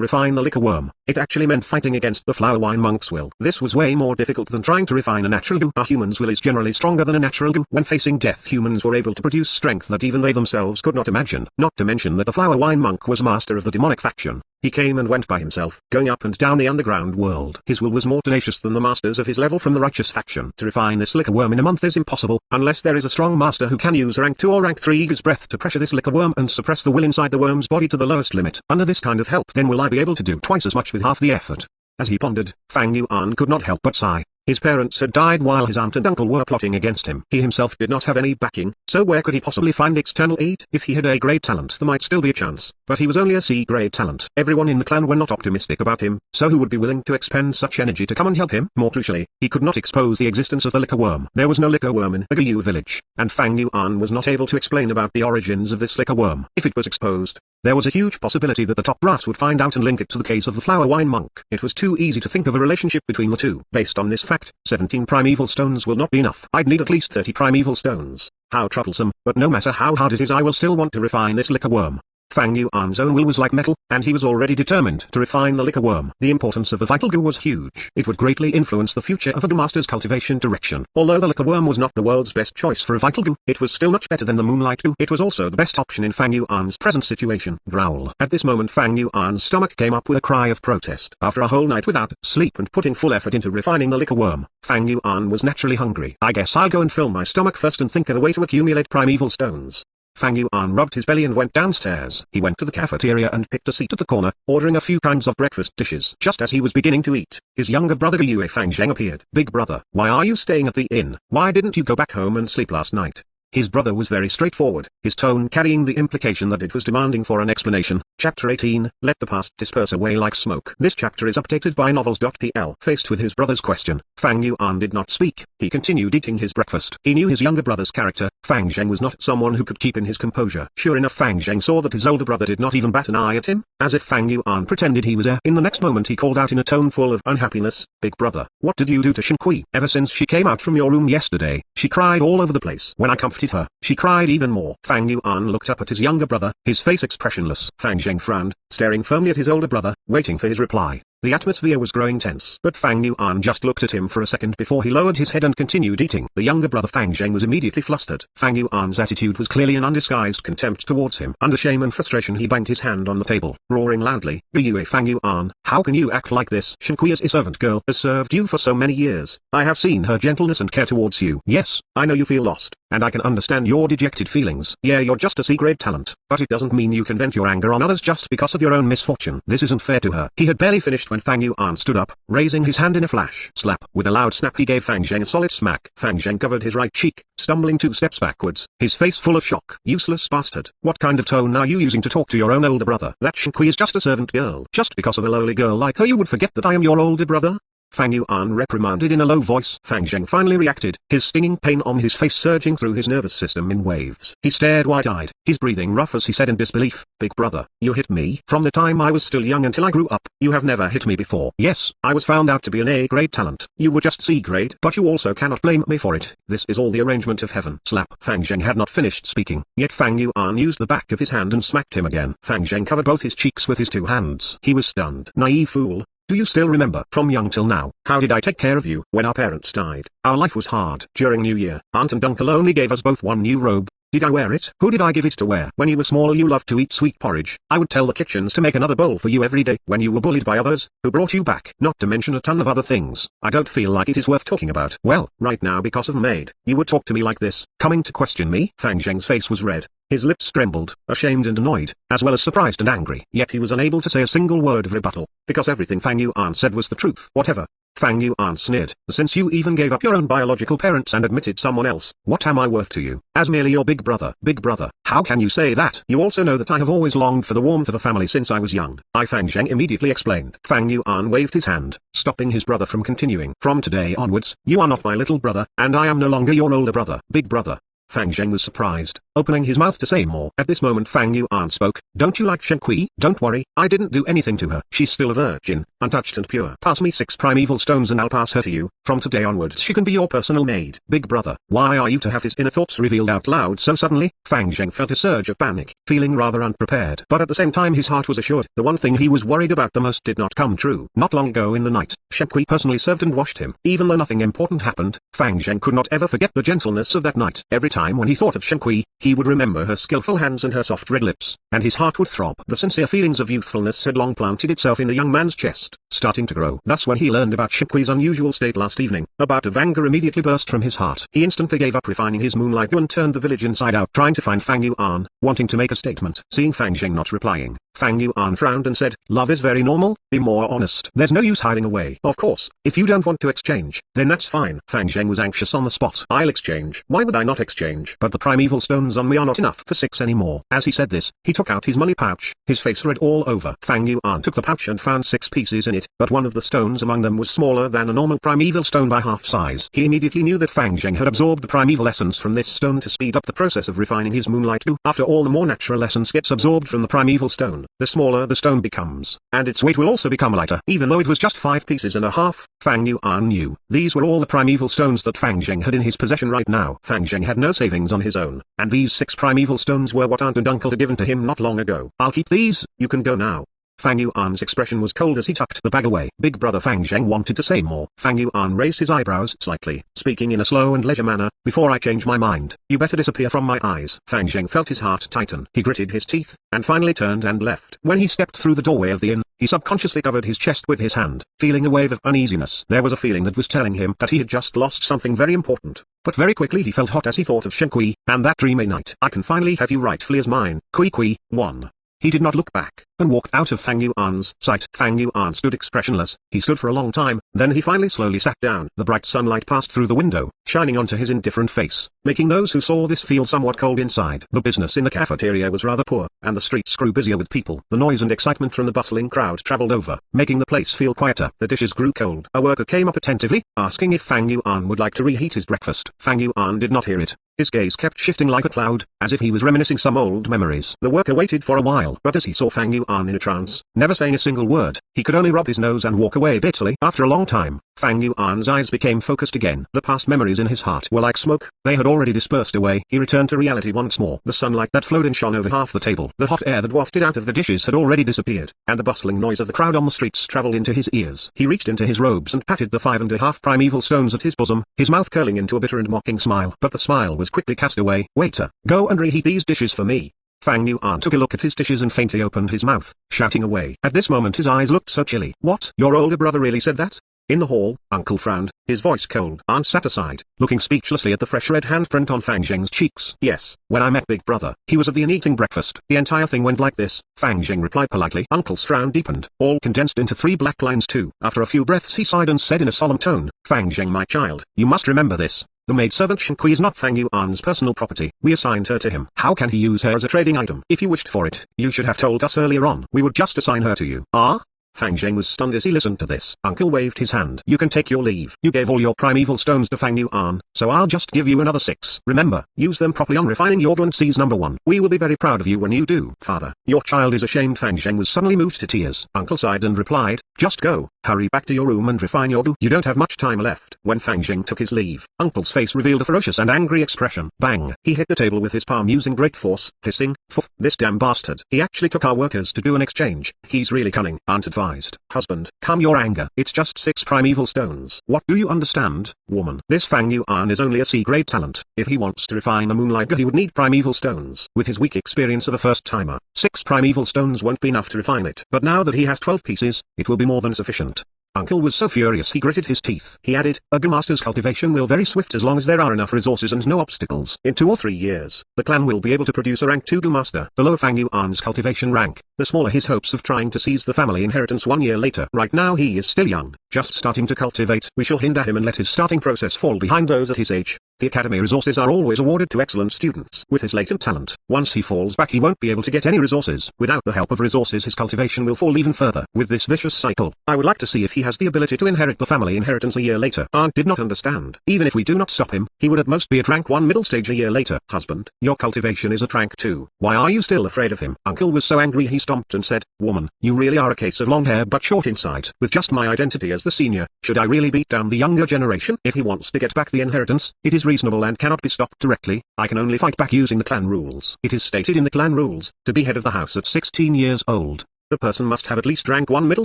refine the liquor worm, it actually meant fighting against the flower wine monk's will. This was way more difficult than trying to refine a natural goo. A human's will is generally stronger than a natural goo. When facing death, humans were able to produce strength that even they themselves could not imagine. Not to mention that the flower wine monk was master of the demonic faction. He came and went by himself, going up and down the underground world. His will was more tenacious than the masters of his level from the righteous faction. To refine this liquor worm in a month is impossible, unless there is a strong master who can use rank 2 or rank 3 goo's breath to pressure this liquor worm and suppress the will inside the worm's body to the lowest limit. Under this kind of help, then will I be able to do twice as much with half the effort. As he pondered, Fang Yuan could not help but sigh. His parents had died while his aunt and uncle were plotting against him. He himself did not have any backing, so where could he possibly find external aid? If he had A grade talent, there might still be a chance, but he was only a C grade talent. Everyone in the clan were not optimistic about him, so who would be willing to expend such energy to come and help him? More crucially, he could not expose the existence of the liquor worm. There was no liquor worm in the Guyu village, and Fang Yuan was not able to explain about the origins of this liquor worm. If it was exposed, there was a huge possibility that the top brass would find out and link it to the case of the flower wine monk. It was too easy to think of a relationship between the two. Based on this fact, 17 primeval stones will not be enough. I'd need at least 30 primeval stones. How troublesome, but no matter how hard it is, I will still want to refine this liquor worm. Fang Yuan's own will was like metal, and he was already determined to refine the liquor worm. The importance of the vital goo was huge. It would greatly influence the future of a goo master's cultivation direction. Although the liquor worm was not the world's best choice for a vital goo, it was still much better than the moonlight goo. It was also the best option in Fang Yuan's present situation. Growl. At this moment, Fang Yuan's stomach came up with a cry of protest. After a whole night without sleep and putting full effort into refining the liquor worm, Fang Yuan was naturally hungry. I guess I'll go and fill my stomach first and think of a way to accumulate primeval stones. Fang Yuan rubbed his belly and went downstairs. He went to the cafeteria and picked a seat at the corner, ordering a few kinds of breakfast dishes. Just as he was beginning to eat, his younger brother Yue Fangzheng appeared. Big brother, why are you staying at the inn? Why didn't you go back home and sleep last night? His brother was very straightforward, his tone carrying the implication that it was demanding for an explanation. Chapter 18, Let the Past Disperse Away Like Smoke. This chapter is updated by novels.pl. Faced with his brother's question, Fang Yuan did not speak. He continued eating his breakfast. He knew his younger brother's character. Fang Zheng was not someone who could keep in his composure. Sure enough, Fang Zheng saw that his older brother did not even bat an eye at him, as if Fang Yuan pretended he was there. In the next moment he called out in a tone full of unhappiness, "Big brother, what did you do to Shen? Ever since she came out from your room yesterday, she cried all over the place. When I comforted her, she cried even more." Fang Yuan looked up at his younger brother, his face expressionless. Fang Zheng frowned, staring firmly at his older brother, waiting for his reply. The atmosphere was growing tense, but Fang Yuan just looked at him for a second before he lowered his head and continued eating. The younger brother Fang Zheng was immediately flustered. Fang Yuan's attitude was clearly an undisguised contempt towards him. Under shame and frustration he banged his hand on the table, roaring loudly, "Bua Fang Yuan, how can you act like this? Shen Kui as a servant girl has served you for so many years. I have seen her gentleness and care towards you. Yes, I know you feel lost, and I can understand your dejected feelings. Yeah, you're just a C-grade talent, but it doesn't mean you can vent your anger on others just because of your own misfortune. This isn't fair to her." He had barely finished when Fang Yuan stood up, raising his hand in a flash. Slap. With a loud snap he gave Fang Zheng a solid smack. Fang Zheng covered his right cheek, stumbling 2 steps backwards, his face full of shock. "Useless bastard. What kind of tone are you using to talk to your own older brother? That Shen Kui is just a servant girl. Just because of a lowly girl like her you would forget that I am your older brother?" Fang Yuan reprimanded in a low voice. Fang Zheng finally reacted, his stinging pain on his face surging through his nervous system in waves. He stared wide-eyed, his breathing rough as he said in disbelief, "Big brother, you hit me? From the time I was still young until I grew up, you have never hit me before. Yes, I was found out to be an A-grade talent. You were just C-grade, but you also cannot blame me for it. This is all the arrangement of heaven." Slap. Fang Zheng had not finished speaking, yet Fang Yuan used the back of his hand and smacked him again. Fang Zheng covered both his cheeks with his 2 hands. He was stunned. "Naive fool. Do you still remember? From young till now, how did I take care of you? When our parents died, our life was hard. During New Year, Aunt and Uncle only gave us both one new robe. Did I wear it? Who did I give it to wear? When you were smaller you loved to eat sweet porridge. I would tell the kitchens to make another bowl for you every day. When you were bullied by others, who brought you back? Not to mention a ton of other things. I don't feel like it is worth talking about. Well, right now because of maid, you would talk to me like this, coming to question me?" Fang Zheng's face was red. His lips trembled, ashamed and annoyed, as well as surprised and angry. Yet he was unable to say a single word of rebuttal, because everything Fang Yuan said was the truth. "Whatever." Fang Yuan sneered, "Since you even gave up your own biological parents and admitted someone else, what am I worth to you? As merely your big brother." "Big brother? How can you say that? You also know that I have always longed for the warmth of a family since I was young." Fang Zheng immediately explained. Fang Yuan waved his hand, stopping his brother from continuing. "From today onwards, you are not my little brother, and I am no longer your older brother." "Big brother?" Fang Zheng was surprised, opening his mouth to say more. At this moment Fang Yuan spoke. "Don't you like Shen Kui? Don't worry, I didn't do anything to her. She's still a virgin, untouched and pure. Pass me 6 primeval stones and I'll pass her to you. From today onwards she can be your personal maid." "Big brother, why are you to have his inner thoughts revealed out loud so suddenly?" Fang Zheng felt a surge of panic, feeling rather unprepared. But at the same time his heart was assured. The one thing he was worried about the most did not come true. Not long ago in the night, Shen Kui personally served and washed him. Even though nothing important happened, Fang Zheng could not ever forget the gentleness of that night. Every time when he thought of Shen Kui, he would remember her skillful hands and her soft red lips, and his heart would throb. The sincere feelings of youthfulness had long planted itself in the young man's chest, starting to grow. Thus when he learned about Shen Kui's unusual state last evening, a bout of anger immediately burst from his heart. He instantly gave up refining his moonlight view and turned the village inside out trying to find Fang Yuan, wanting to make a statement. Seeing Fang Zheng not replying, Fang Yuan frowned and said, "Love is very normal, be more honest. There's no use hiding away. Of course, if you don't want to exchange, then that's fine." Fang Zheng was anxious on the spot. "I'll exchange. Why would I not exchange? But the primeval stones on me are not enough for 6 anymore." As he said this, he took out his money pouch, his face red all over. Fang Yuan took the pouch and found 6 pieces in it, but one of the stones among them was smaller than a normal primeval stone by half size. He immediately knew that Fang Zheng had absorbed the primeval essence from this stone to speed up the process of refining his moonlight dew. After all, the more natural essence gets absorbed from the primeval stone, the smaller the stone becomes, and its weight will also become lighter. Even though it was just 5 pieces and a half, Fang Yuan knew these were all the primeval stones that Fang Zheng had in his possession right now. Fang Zheng had no savings on his own, and these 6 primeval stones were what Aunt and Uncle had given to him not long ago. "I'll keep these, you can go now." Fang Yuan's expression was cold as he tucked the bag away. Big brother Fang Zheng wanted to say more. Fang Yuan raised his eyebrows slightly, speaking in a slow and leisure manner. "Before I change my mind, you better disappear from my eyes." Fang Zheng felt his heart tighten. He gritted his teeth, and finally turned and left. When he stepped through the doorway of the inn, he subconsciously covered his chest with his hand, feeling a wave of uneasiness. There was a feeling that was telling him that he had just lost something very important. But very quickly he felt hot as he thought of Shen Kui, and that dreamy night. "I can finally have you rightfully as mine, Kui Kui." 1. He did not look back, and walked out of Fang Yuan's sight. Fang Yuan stood expressionless. He stood for a long time, then he finally slowly sat down. The bright sunlight passed through the window, shining onto his indifferent face, making those who saw this feel somewhat cold inside. The business in the cafeteria was rather poor, and the streets grew busier with people. The noise and excitement from the bustling crowd traveled over, making the place feel quieter. The dishes grew cold. A worker came up attentively, asking if Fang Yuan would like to reheat his breakfast. Fang Yuan did not hear it. His gaze kept shifting like a cloud, as if he was reminiscing some old memories. The worker waited for a while, but as he saw Fang Yuan in a trance, never saying a single word, he could only rub his nose and walk away bitterly. After a long time, Fang Yuan's eyes became focused again. The past memories in his heart were like smoke, they had already dispersed away. He returned to reality once more. The sunlight that flowed and shone over half the table, the hot air that wafted out of the dishes had already disappeared, and the bustling noise of the crowd on the streets traveled into his ears. He reached into his robes and patted the 5.5 primeval stones at his bosom, his mouth curling into a bitter and mocking smile. But the smile was quickly cast away. "Waiter, go and reheat these dishes for me." Fang Yuan took a look at his dishes and faintly opened his mouth, shouting away. At this moment his eyes looked so chilly. "What? Your older brother really said that?" In the hall, Uncle frowned, his voice cold. Aunt sat aside, looking speechlessly at the fresh red handprint on Fang Zheng's cheeks. "Yes, when I met Big Brother, he was at the inn eating breakfast. The entire thing went like this," Fang Zheng replied politely. Uncle's frown deepened, all condensed into 3 black lines too. After a few breaths he sighed and said in a solemn tone, "Fang Zheng, my child, you must remember this. The maidservant Shen is not Fang Yuan's personal property. We assigned her to him. How can he use her as a trading item? If you wished for it, you should have told us earlier on. We would just assign her to you." "Ah?" Fang Zheng was stunned as he listened to this. Uncle waved his hand. "You can take your leave. You gave all your primeval stones to Fang Yuan, so I'll just give you another 6. Remember, use them properly on refining your guanxis #1. We will be very proud of you when you do." "Father, your child is ashamed." Fang Zheng was suddenly moved to tears. Uncle sighed and replied, "Just go, hurry back to your room and refine your gu. You don't have much time left." When Fang Zheng took his leave, Uncle's face revealed a ferocious and angry expression. Bang! He hit the table with his palm using great force, hissing, "Pff, this damn bastard. He actually took our workers to do an exchange. He's really cunning." Aunt advised, "Husband, calm your anger. It's just 6 primeval stones. What do you understand, woman? This Fang Yuan is only a C-grade talent. If he wants to refine a moonlight gu, he would need primeval stones. With his weak experience of a first-timer, 6 primeval stones won't be enough to refine it. But now that he has 12 pieces, it will be more than sufficient." Uncle was so furious he gritted his teeth. He added, "A gu master's cultivation will very swift as long as there are enough resources and no obstacles. In 2 or 3 years, the clan will be able to produce a rank 2 gu master. The lower Fang Yuan's cultivation rank, the smaller his hopes of trying to seize the family inheritance 1 year later. Right now he is still young, just starting to cultivate. We shall hinder him and let his starting process fall behind those at his age. The academy resources are always awarded to excellent students. With his latent talent, once he falls back he won't be able to get any resources. Without the help of resources his cultivation will fall even further. With this vicious cycle, I would like to see if he has the ability to inherit the family inheritance a year later." Aunt did not understand. "Even if we do not stop him, he would at most be at rank 1 middle stage a year later." "Husband, your cultivation is at rank 2. Why are you still afraid of him?" Uncle was so angry he stomped and said, "Woman, you really are a case of long hair but short insight. With just my identity as the senior, should I really beat down the younger generation? If he wants to get back the inheritance, it is reasonable and cannot be stopped directly. I can only fight back using the clan rules. It is stated in the clan rules, to be head of the house at 16 years old, the person must have at least rank 1 middle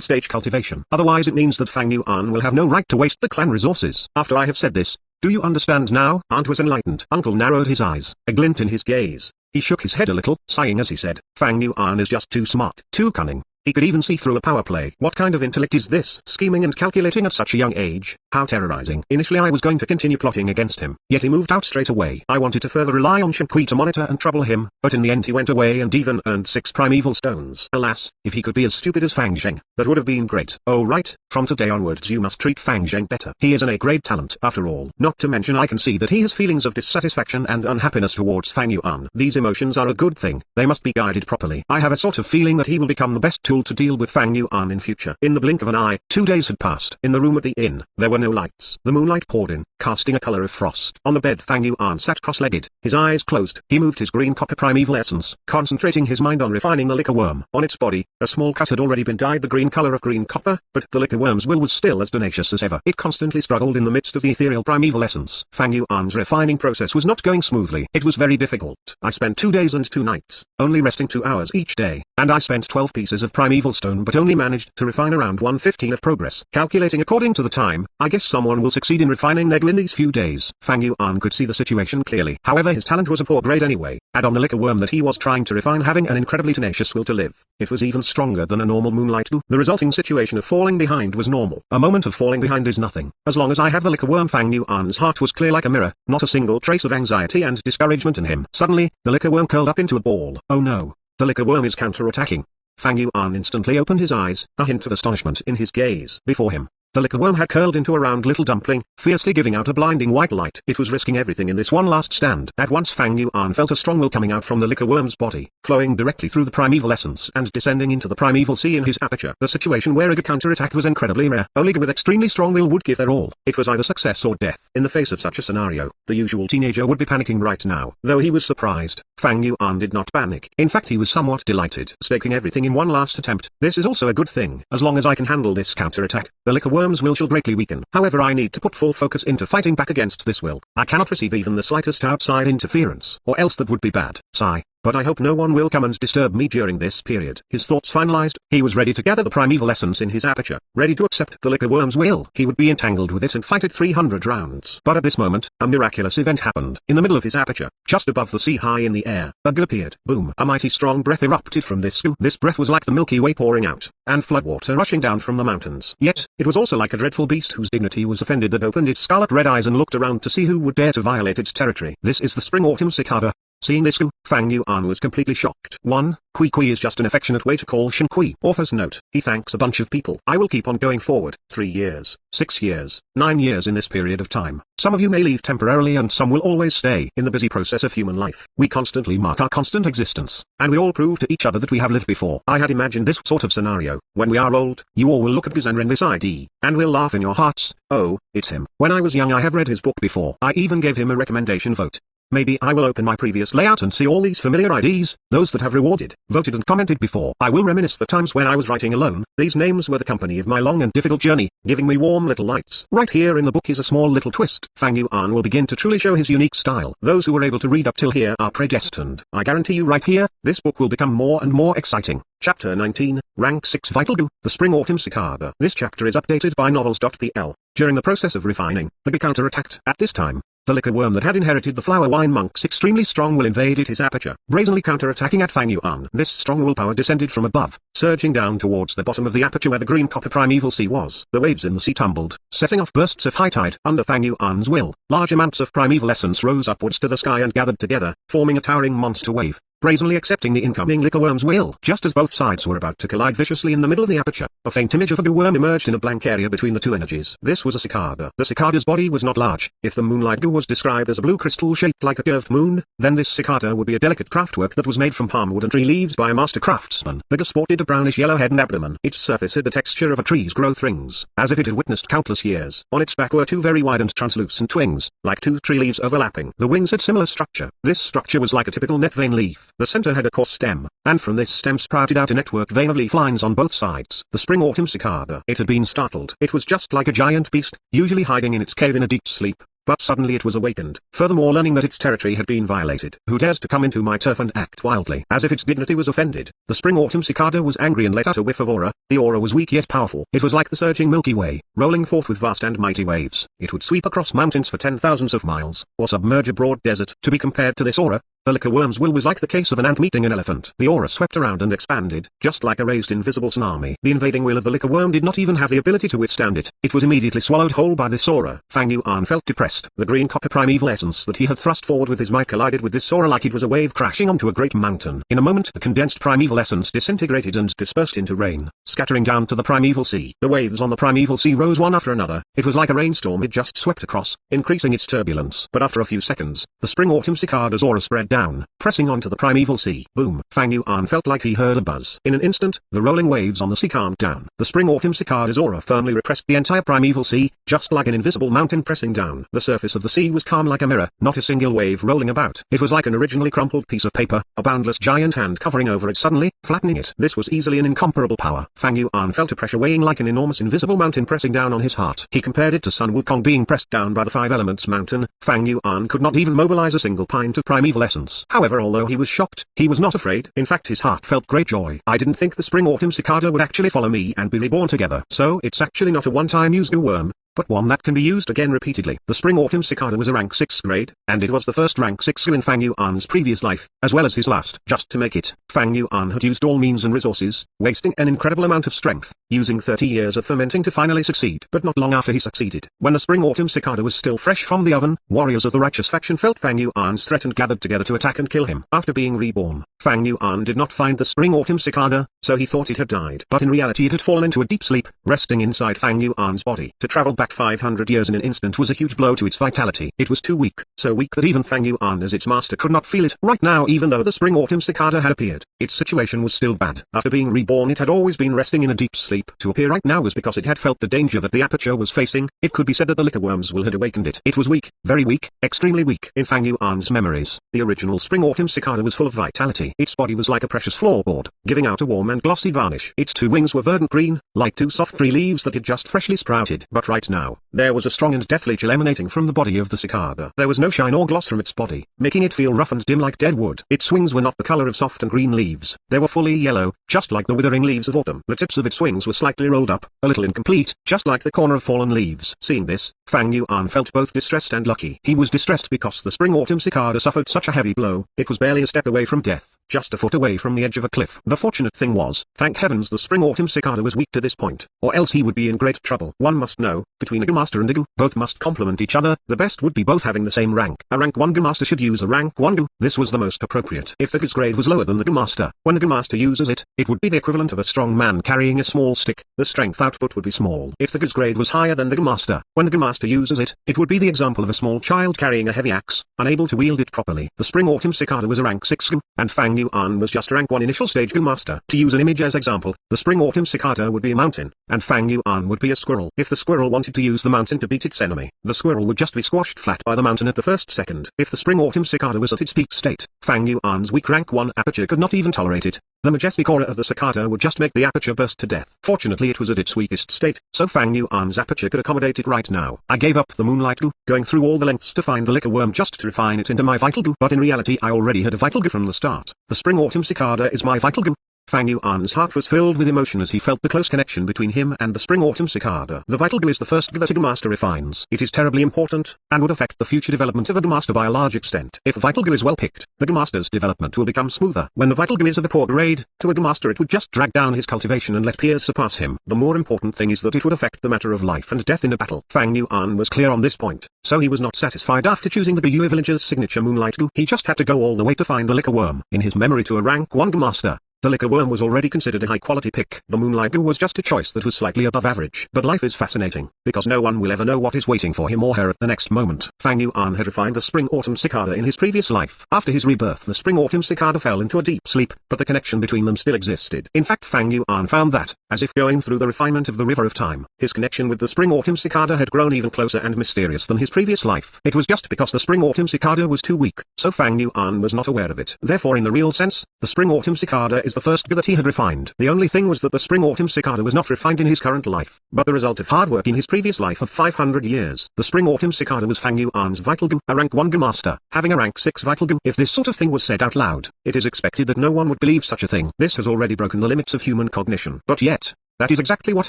stage cultivation. Otherwise it means that Fang Yuan will have no right to waste the clan resources." "After I have said this, do you understand now?" Aunt was enlightened. Uncle narrowed his eyes, a glint in his gaze. He shook his head a little, sighing as he said, "Fang Yuan is just too smart, too cunning. He could even see through a power play. What kind of intellect is this? Scheming and calculating at such a young age. How terrorizing." Initially I was going to continue plotting against him, yet he moved out straight away. I wanted to further rely on Shen to monitor and trouble him, but in the end he went away and even earned 6 primeval stones. Alas, if he could be as stupid as Fang Zheng, that would have been great. "Oh right, from today onwards you must treat Fang Zheng better. He is an A-grade talent after all. Not to mention I can see that he has feelings of dissatisfaction and unhappiness towards Fang Yuan. These emotions are a good thing, they must be guided properly. I have a sort of feeling that he will become the best tool to deal with Fang Yuan in future." In the blink of an eye, 2 days had passed. In the room at the inn, there were no lights. The moonlight poured in, casting a color of frost. On the bed Fang Yuan sat cross-legged, his eyes closed. He moved his green copper primeval essence, concentrating his mind on refining the liquor worm. On its body, a small cut had already been dyed the green color of green copper, but the liquor worm's will was still as tenacious as ever. It constantly struggled in the midst of the ethereal primeval essence. Fang Yuan's refining process was not going smoothly. It was very difficult. I spent 2 days and 2 nights, only resting 2 hours each day, and I spent 12 pieces of primeval stone but only managed to refine around 1/15 of progress. Calculating according to the time, I guess someone will succeed in refining their gu in these few days. Fang Yuan could see the situation clearly. However, his talent was a poor grade anyway. Add on the liquor worm that he was trying to refine having an incredibly tenacious will to live. It was even stronger than a normal moonlight gu. The resulting situation of falling behind was normal. A moment of falling behind is nothing. As long as I have the liquor worm, Fang Yuan's heart was clear like a mirror, not a single trace of anxiety and discouragement in him. Suddenly, the liquor worm curled up into a ball. Oh no. The liquor worm is counter-attacking. Fang Yuan instantly opened his eyes, a hint of astonishment in his gaze. Before him, the liquor worm had curled into a round little dumpling, fiercely giving out a blinding white light. It was risking everything in this one last stand. At once Fang Yuan felt a strong will coming out from the liquor worm's body, flowing directly through the primeval essence and descending into the primeval sea in his aperture. The situation where a counterattack was incredibly rare. Only with extremely strong will would give their all. It was either success or death. In the face of such a scenario, the usual teenager would be panicking right now. Though he was surprised, Fang Yuan did not panic. In fact, he was somewhat delighted. Staking everything in one last attempt. This is also a good thing. As long as I can handle this counterattack, the liquor worm's will shall greatly weaken. However, I need to put full focus into fighting back against this will. I cannot receive even the slightest outside interference, or else that would be bad. Sigh. But I hope no one will come and disturb me during this period. His thoughts finalized, he was ready to gather the primeval essence in his aperture, ready to accept the liquor worm's will. He would be entangled with it and fight it 300 rounds. But at this moment, a miraculous event happened. In the middle of his aperture, just above the sea high in the air, a goo appeared. Boom! A mighty strong breath erupted from this goo. This breath was like the Milky Way pouring out, and floodwater rushing down from the mountains. Yet, it was also like a dreadful beast whose dignity was offended that opened its scarlet red eyes and looked around to see who would dare to violate its territory. This is the spring-autumn cicada. Seeing this goo, Fang Yuan was completely shocked. 1. Kui is just an affectionate way to call Shen Kui. Author's note, he thanks a bunch of people. I will keep on going forward. 3 years, 6 years, 9 years in this period of time. Some of you may leave temporarily and some will always stay. In the busy process of human life, we constantly mark our constant existence, and we all prove to each other that we have lived before. I had imagined this sort of scenario. When we are old, you all will look at Guzan in this ID, and will laugh in your hearts. Oh, it's him. When I was young I have read his book before. I even gave him a recommendation vote. Maybe I will open my previous layout and see all these familiar IDs, those that have rewarded, voted and commented before. I will reminisce the times when I was writing alone. These names were the company of my long and difficult journey, giving me warm little lights. Right here in the book is a small little twist. Fang Yuan will begin to truly show his unique style. Those who were able to read up till here are predestined. I guarantee you right here, this book will become more and more exciting. Chapter 19, Rank 6 Vital Goo, the Spring-Autumn Cicada. This chapter is updated by novels.pl. During the process of refining, the goo counterattacked. At this time, the liquor worm that had inherited the flower wine monk's extremely strong will invaded his aperture, brazenly counterattacking at Fang Yuan. This strong willpower descended from above, surging down towards the bottom of the aperture where the green copper primeval sea was. The waves in the sea tumbled, setting off bursts of high tide. Under Fang Yuan's will, large amounts of primeval essence rose upwards to the sky and gathered together, forming a towering monster wave, brazenly accepting the incoming liquor worm's will. Just as both sides were about to collide viciously in the middle of the aperture, a faint image of a goo worm emerged in a blank area between the two energies. This was a cicada. The cicada's body was not large. If the moonlight goo was described as a blue crystal shaped like a curved moon, then this cicada would be a delicate craftwork that was made from palm wood and tree leaves by a master craftsman. The goo sported a brownish yellow head and abdomen. Its surface had the texture of a tree's growth rings, as if it had witnessed countless years. On its back were two very wide and translucent wings, like two tree leaves overlapping. The wings had similar structure. This structure was like a typical net vein leaf. The center had a coarse stem, and from this stem sprouted out a network vein of leaf lines on both sides. The spring-autumn cicada. It had been startled. It was just like a giant beast, usually hiding in its cave in a deep sleep. But suddenly it was awakened, furthermore learning that its territory had been violated. Who dares to come into my turf and act wildly? As if its dignity was offended. The spring-autumn cicada was angry and let out a whiff of aura. The aura was weak yet powerful. It was like the surging Milky Way, rolling forth with vast and mighty waves. It would sweep across mountains for 10,000s of miles, or submerge a broad desert. To be compared to this aura, the liquor worm's will was like the case of an ant meeting an elephant. The aura swept around and expanded, just like a raised invisible tsunami. The invading will of the liquor worm did not even have the ability to withstand it. It was immediately swallowed whole by this aura. Fang Yuan felt depressed. The green copper primeval essence that he had thrust forward with his might collided with this aura like it was a wave crashing onto a great mountain. In a moment the condensed primeval essence disintegrated and dispersed into rain, scattering down to the primeval sea. The waves on the primeval sea rose one after another. It was like a rainstorm had just swept across, increasing its turbulence. But after a few seconds, the spring-autumn cicada's aura spread down, pressing onto the primeval sea. Boom! Fang Yuan felt like he heard a buzz. In an instant, the rolling waves on the sea calmed down. The spring-autumn cicada's aura firmly repressed the entire primeval sea, just like an invisible mountain pressing down. The surface of the sea was calm like a mirror, not a single wave rolling about. It was like an originally crumpled piece of paper, a boundless giant hand covering over it suddenly, flattening it. This was easily an incomparable power. Fang Yuan felt a pressure weighing like an enormous invisible mountain pressing down on his heart. He compared it to Sun Wukong being pressed down by the Five Elements mountain. Fang Yuan could not even mobilize a single pint of primeval essence. However, although he was shocked, he was not afraid. In fact, his heart felt great joy. I didn't think the spring-autumn cicada would actually follow me and be reborn together. So it's actually not a one-time used goo worm, but one that can be used again repeatedly. The spring-autumn cicada was a rank 6 grade, and it was the first rank 6 goo in Fang Yuan's previous life, as well as his last. Just to make it, Fang Yuan had used all means and resources, wasting an incredible amount of strength, using 30 years of fermenting to finally succeed. But not long after he succeeded, when the spring-autumn cicada was still fresh from the oven, warriors of the righteous faction felt Fang Yuan's threat and gathered together to attack and kill him. After being reborn, Fang Yuan did not find the spring autumn cicada, so he thought it had died. But in reality it had fallen into a deep sleep, resting inside Fang Yuan's body. To travel back 500 years in an instant was a huge blow to its vitality. It was too weak, so weak that even Fang Yuan as its master could not feel it. Right now, even though the spring autumn cicada had appeared, its situation was still bad. After being reborn, it had always been resting in a deep sleep. To appear right now was because it had felt the danger that the aperture was facing. It could be said that the liquor worm's will had awakened it. It was weak, very weak, extremely weak. In Fang Yuan's memories, the original spring autumn cicada was full of vitality. Its body was like a precious floorboard, giving out a warm and glossy varnish. Its two wings were verdant green, like two soft tree leaves that had just freshly sprouted. But right now, there was a strong and deathly chill emanating from the body of the cicada. There was no shine or gloss from its body, making it feel rough and dim like dead wood. Its wings were not the color of soft and green leaves. They were fully yellow, just like the withering leaves of autumn. The tips of its wings were slightly rolled up, a little incomplete, just like the corner of fallen leaves. Seeing this, Fang Yuan felt both distressed and lucky. He was distressed because the spring autumn cicada suffered such a heavy blow. It was barely a step away from death, just a foot away from the edge of a cliff. The fortunate thing was, thank heavens the spring autumn cicada was weak to this point, or else he would be in great trouble. One must know, between a Gu master and a Gu, both must complement each other. The best would be both having the same rank. A rank 1 Gu master should use a rank 1 Gu. This was the most appropriate. If the Gu's grade was lower than the Gu master, when the Gu master uses it, it would be the equivalent of a strong man carrying a small stick. The strength output would be small. If the Gu's grade was higher than the Gu master, when the Gu master uses it, it would be the example of a small child carrying a heavy axe, unable to wield it properly. The spring autumn cicada was a rank 6 Gu, and Fang Yuan was just a rank 1 initial stage Gu master. To use an image as example, the spring autumn cicada would be a mountain, and Fang Yuan would be a squirrel. If the squirrel wanted to use the mountain to beat its enemy, the squirrel would just be squashed flat by the mountain at the first second. If the spring autumn cicada was at its peak state, Fang Yuan's weak rank 1 aperture could not even tolerate it. The majestic aura of the cicada would just make the aperture burst to death. Fortunately it was at its weakest state, so Fang Yuan's aperture could accommodate it right now. I gave up the moonlight Gu, going through all the lengths to find the liquor worm just to refine it into my vital Gu. But in reality I already had a vital Gu from the start. The spring autumn cicada is my vital Gu. Fang Yuan's heart was filled with emotion as he felt the close connection between him and the spring autumn cicada. The vital Gu is the first Gu that a Gu master refines. It is terribly important, and would affect the future development of a Gu master by a large extent. If vital Gu is well picked, the Gu master's development will become smoother. When the vital Gu is of a poor grade, to a Gu master it would just drag down his cultivation and let peers surpass him. The more important thing is that it would affect the matter of life and death in a battle. Fang Yuan was clear on this point, so he was not satisfied after choosing the Gu village's signature moonlight Gu. He just had to go all the way to find the liquor worm. In his memory to a rank 1 Gu master, the liquor worm was already considered a high-quality pick. The moonlight Gu was just a choice that was slightly above average. But life is fascinating, because no one will ever know what is waiting for him or her at the next moment. Fang Yuan had refined the spring-autumn cicada in his previous life. After his rebirth the spring-autumn cicada fell into a deep sleep, but the connection between them still existed. In fact Fang Yuan found that, as if going through the refinement of the river of time, his connection with the spring-autumn cicada had grown even closer and mysterious than his previous life. It was just because the spring-autumn cicada was too weak, so Fang Yuan was not aware of it. Therefore in the real sense, the spring-autumn cicada is the first Gu that he had refined. The only thing was that the spring-autumn cicada was not refined in his current life, but the result of hard work in his previous life of 500 years. The spring-autumn cicada was Fang Yuan's vital Gu, a rank 1 Gu master, having a rank 6 vital Gu. If this sort of thing was said out loud, it is expected that no one would believe such a thing. This has already broken the limits of human cognition. But yet, that is exactly what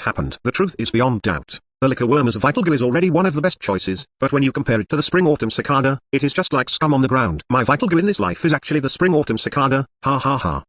happened. The truth is beyond doubt. The liquor worm as a vital Gu is already one of the best choices, but when you compare it to the spring-autumn cicada, it is just like scum on the ground. My vital Gu in this life is actually the spring-autumn cicada, ha ha ha.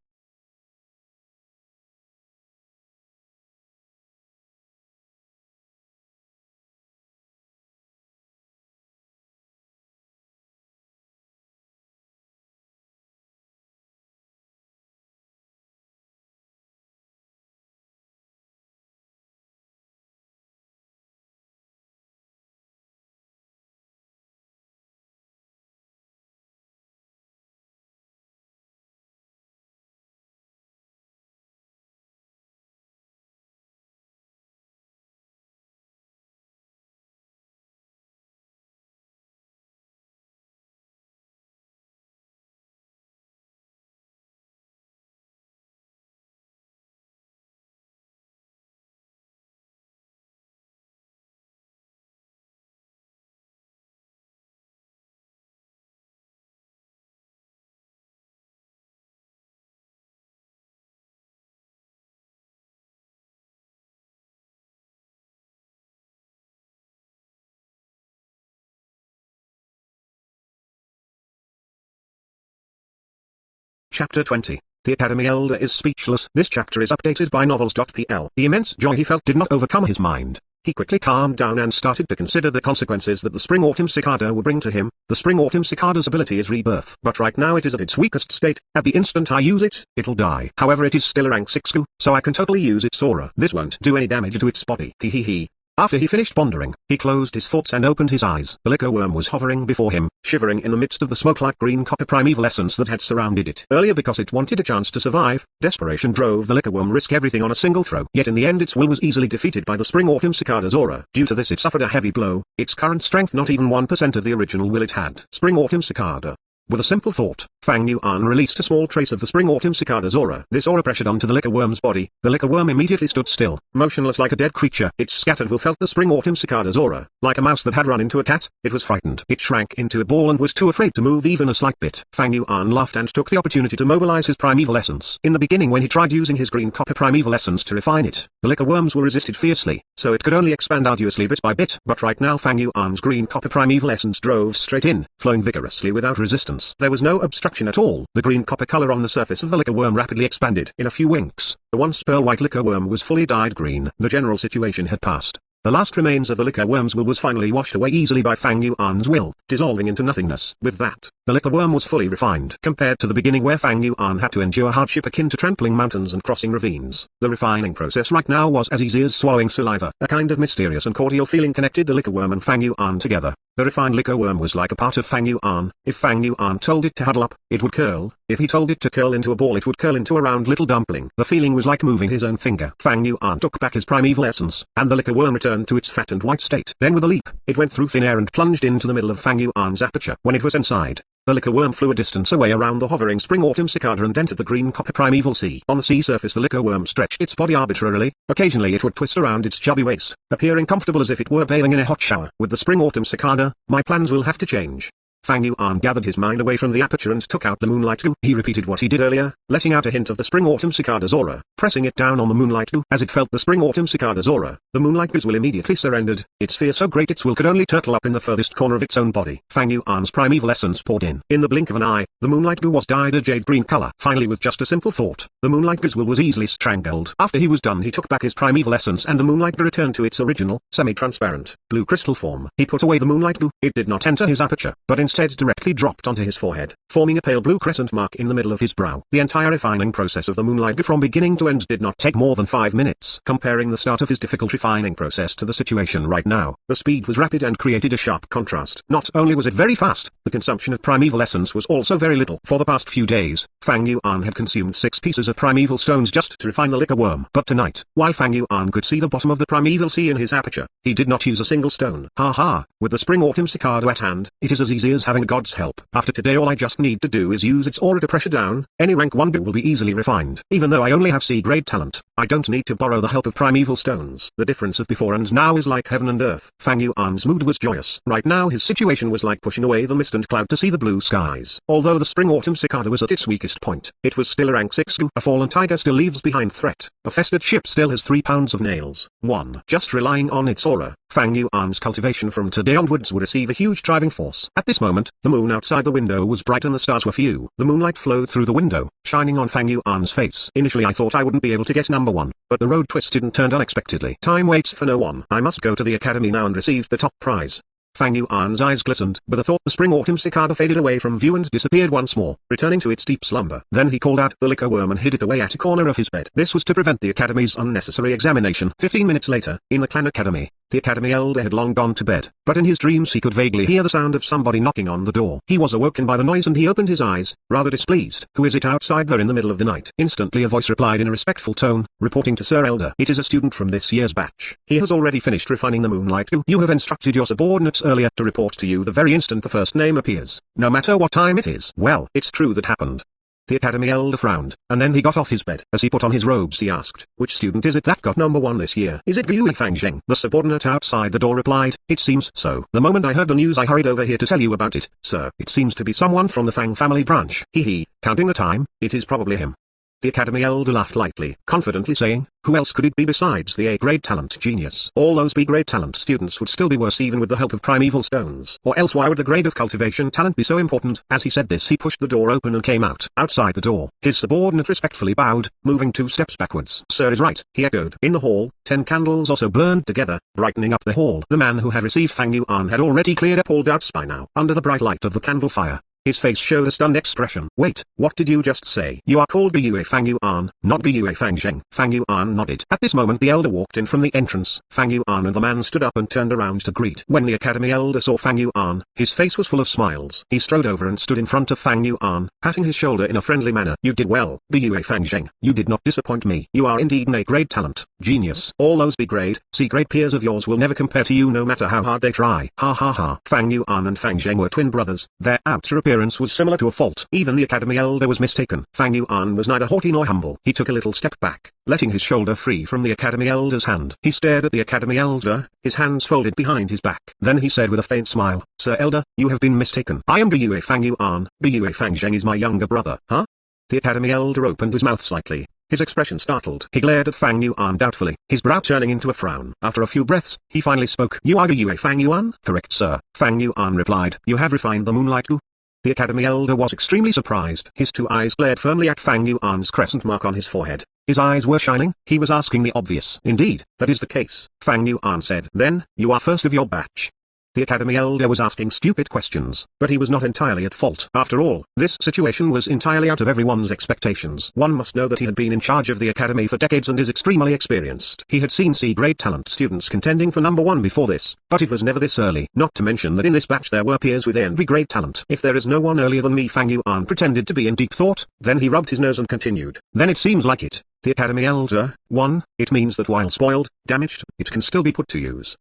Chapter 20. The Academy Elder is speechless. This chapter is updated by novels.pl. The immense joy he felt did not overcome his mind. He quickly calmed down and started to consider the consequences that the Spring Autumn Cicada would bring to him. The Spring Autumn Cicada's ability is rebirth, but right now it is at its weakest state. At the instant I use it, it'll die. However, it is still a rank 6 goo, so I can totally use its aura. This won't do any damage to its body. Hehehe. After he finished pondering, he closed his thoughts and opened his eyes. The liquor worm was hovering before him, shivering in the midst of the smoke-like green copper primeval essence that had surrounded it. Earlier, because it wanted a chance to survive, desperation drove the liquor worm risk everything on a single throw. Yet in the end its will was easily defeated by the Spring Autumn Cicada's aura. Due to this it suffered a heavy blow, its current strength not even 1% of the original will it had. Spring Autumn Cicada. With a simple thought, Fang Yuan released a small trace of the Spring Autumn Cicada's aura. This aura pressured onto the liquor worm's body. The liquor worm immediately stood still, motionless like a dead creature. It scattered will felt the Spring Autumn Cicada's aura. Like a mouse that had run into a cat, it was frightened. It shrank into a ball and was too afraid to move even a slight bit. Fang Yuan laughed and took the opportunity to mobilize his primeval essence. In the beginning when he tried using his green copper primeval essence to refine it, the liquor worms were resisted fiercely, so it could only expand arduously bit by bit. But right now Fang Yuan's green copper primeval essence drove straight in, flowing vigorously without resistance. There was no obstruction at all. The green copper color on the surface of the liquor worm rapidly expanded. In a few winks, the once pearl-white liquor worm was fully dyed green. The general situation had passed. The last remains of the liquor worm's will was finally washed away easily by Fang Yuan's will, dissolving into nothingness. With that, the liquor worm was fully refined. Compared to the beginning where Fang Yuan had to endure hardship akin to trampling mountains and crossing ravines, the refining process right now was as easy as swallowing saliva. A kind of mysterious and cordial feeling connected the liquor worm and Fang Yuan together. The refined liquor worm was like a part of Fang Yuan. If Fang Yuan told it to huddle up, it would curl. If he told it to curl into a ball, it would curl into a round little dumpling. The feeling was like moving his own finger. Fang Yuan took back his primeval essence, and the liquor worm returned to its fat and white state. Then with a leap, it went through thin air and plunged into the middle of Fang Yuan's aperture. When it was inside, the liquor worm flew a distance away around the hovering Spring Autumn Cicada and entered the green copper primeval sea. On the sea surface the liquor worm stretched its body arbitrarily. Occasionally it would twist around its chubby waist, appearing comfortable as if it were bailing in a hot shower. With the Spring Autumn Cicada, my plans will have to change. Fang Yuan gathered his mind away from the aperture and took out the moonlight goo. He repeated what he did earlier, letting out a hint of the Spring Autumn Cicada's aura, pressing it down on the moonlight goo. As it felt the Spring Autumn Cicada's aura, the moonlight goo's will immediately surrendered. Its fear so great its will could only turtle up in the furthest corner of its own body. Fang Yuan's primeval essence poured in. In the blink of an eye, the moonlight goo was dyed a jade green color. Finally, with just a simple thought, the moonlight goo's will was easily strangled. After he was done, he took back his primeval essence and the moonlight goo returned to its original, semi-transparent, blue crystal form. He put away the moonlight goo. It did not enter his aperture, but instead directly dropped onto his forehead, forming a pale blue crescent mark in the middle of his brow. The entire refining process of the moonlight goo from beginning to end did not take more than 5 minutes. Comparing the start of his difficult refining process to the situation right now, the speed was rapid and created a sharp contrast. Not only was it very fast, the consumption of primeval essence was also very little. For the past few days, Fang Yuan had consumed 6 pieces of primeval stones just to refine the liquor worm. But tonight, while Fang Yuan could see the bottom of the primeval sea in his aperture, he did not use a single stone. Ha ha, with the Spring Autumn Cicada at hand, it is as easy as having God's help. After today all I just need to do is use its aura to pressure down. Any rank 1 goo will be easily refined. Even though I only have C-grade talent, I don't need to borrow the help of primeval stones. The difference of before and now is like heaven and earth. Fang Yuan's mood was joyous. Right now his situation was like pushing away the mist and cloud to see the blue skies. Although the Spring Autumn Cicada was at its weakest point, it was still a rank 6 goo. A fallen tiger still leaves behind threat. A festered ship still has 3 pounds of nails. 1. Just relying on its aura, Fang Yuan's cultivation from today onwards would receive a huge driving force. At this moment, the moon outside the window was bright and the stars were few. The moonlight flowed through the window, shining on Fang Yuan's face. Initially I thought I wouldn't be able to get number 1, but the road twisted and turned unexpectedly. Time waits for no one. I must go to the academy now and receive the top prize. Fang Yuan's eyes glistened. With a thought the Spring Autumn Cicada faded away from view and disappeared once more, returning to its deep slumber. Then he called out the liquor worm and hid it away at a corner of his bed. This was to prevent the academy's unnecessary examination. 15 minutes later, in the clan academy, the academy elder had long gone to bed, but in his dreams he could vaguely hear the sound of somebody knocking on the door. He was awoken by the noise and he opened his eyes, rather displeased. Who is it outside there in the middle of the night? Instantly a voice replied in a respectful tone, reporting to Sir Elder. It is a student from this year's batch. He has already finished refining the moonlight goo. You have instructed your subordinates earlier to report to you the very instant the first name appears, no matter what time it is. Well, it's true that happened. The academy elder frowned, and then he got off his bed. As he put on his robes he asked, which student is it that got number 1 this year? Is it Gui Fangzheng? The subordinate outside the door replied, it seems so. The moment I heard the news I hurried over here to tell you about it, sir. It seems to be someone from the Fang family branch. Hee hee, counting the time, it is probably him. The Academy Elder laughed lightly, confidently saying, who else could it be besides the A-grade talent genius? All those B-grade talent students would still be worse even with the help of primeval stones. Or else why would the grade of cultivation talent be so important? As he said this he pushed the door open and came out. Outside the door, his subordinate respectfully bowed, moving 2 steps backwards. Sir is right, he echoed. In the hall, 10 candles also burned together, brightening up the hall. The man who had received Fang Yuan had already cleared up all doubts by now. Under the bright light of the candle fire, his face showed a stunned expression. Wait, what did you just say? You are called Bue Fang Yuan, not Bue Fang Zheng. Fang Yuan nodded. At this moment the elder walked in from the entrance. Fang Yuan and the man stood up and turned around to greet. When the Academy Elder saw Fang Yuan, his face was full of smiles. He strode over and stood in front of Fang Yuan, patting his shoulder in a friendly manner. You did well, Bue Fang Zheng. You did not disappoint me. You are indeed an A-grade talent, genius. All those B-grade, C-grade peers of yours will never compare to you no matter how hard they try. Ha ha ha. Fang Yuan and Fang Zheng were twin brothers. Their outer appearance was similar to a fault. Even the Academy Elder was mistaken. Fang Yuan was neither haughty nor humble. He took a little step back, letting his shoulder free from the Academy Elder's hand. He stared at the Academy Elder, his hands folded behind his back. Then he said with a faint smile, Sir Elder, you have been mistaken. I am Bue Fang Yuan. Bue Fang Zheng is my younger brother. Huh? The Academy Elder opened his mouth slightly. His expression startled. He glared at Fang Yuan doubtfully, his brow turning into a frown. After a few breaths, he finally spoke. You are Bue Fang Yuan? Correct, sir. Fang Yuan replied. You have refined the moonlight goo? The Academy Elder was extremely surprised. His 2 eyes glared firmly at Fang Yuan's crescent mark on his forehead. His eyes were shining. He was asking the obvious. Indeed, that is the case, Fang Yuan said. Then, you are first of your batch. The Academy Elder was asking stupid questions, but he was not entirely at fault. After all, this situation was entirely out of everyone's expectations. One must know that he had been in charge of the Academy for decades and is extremely experienced. He had seen C-grade talent students contending for number 1 before this, but it was never this early. Not to mention that in this batch there were peers with envy-grade talent. If there is no one earlier than me, Fang Yuan pretended to be in deep thought, then he rubbed his nose and continued. Then it seems like it. The Academy Elder, 1, it means that while spoiled, damaged, it can still be put to use.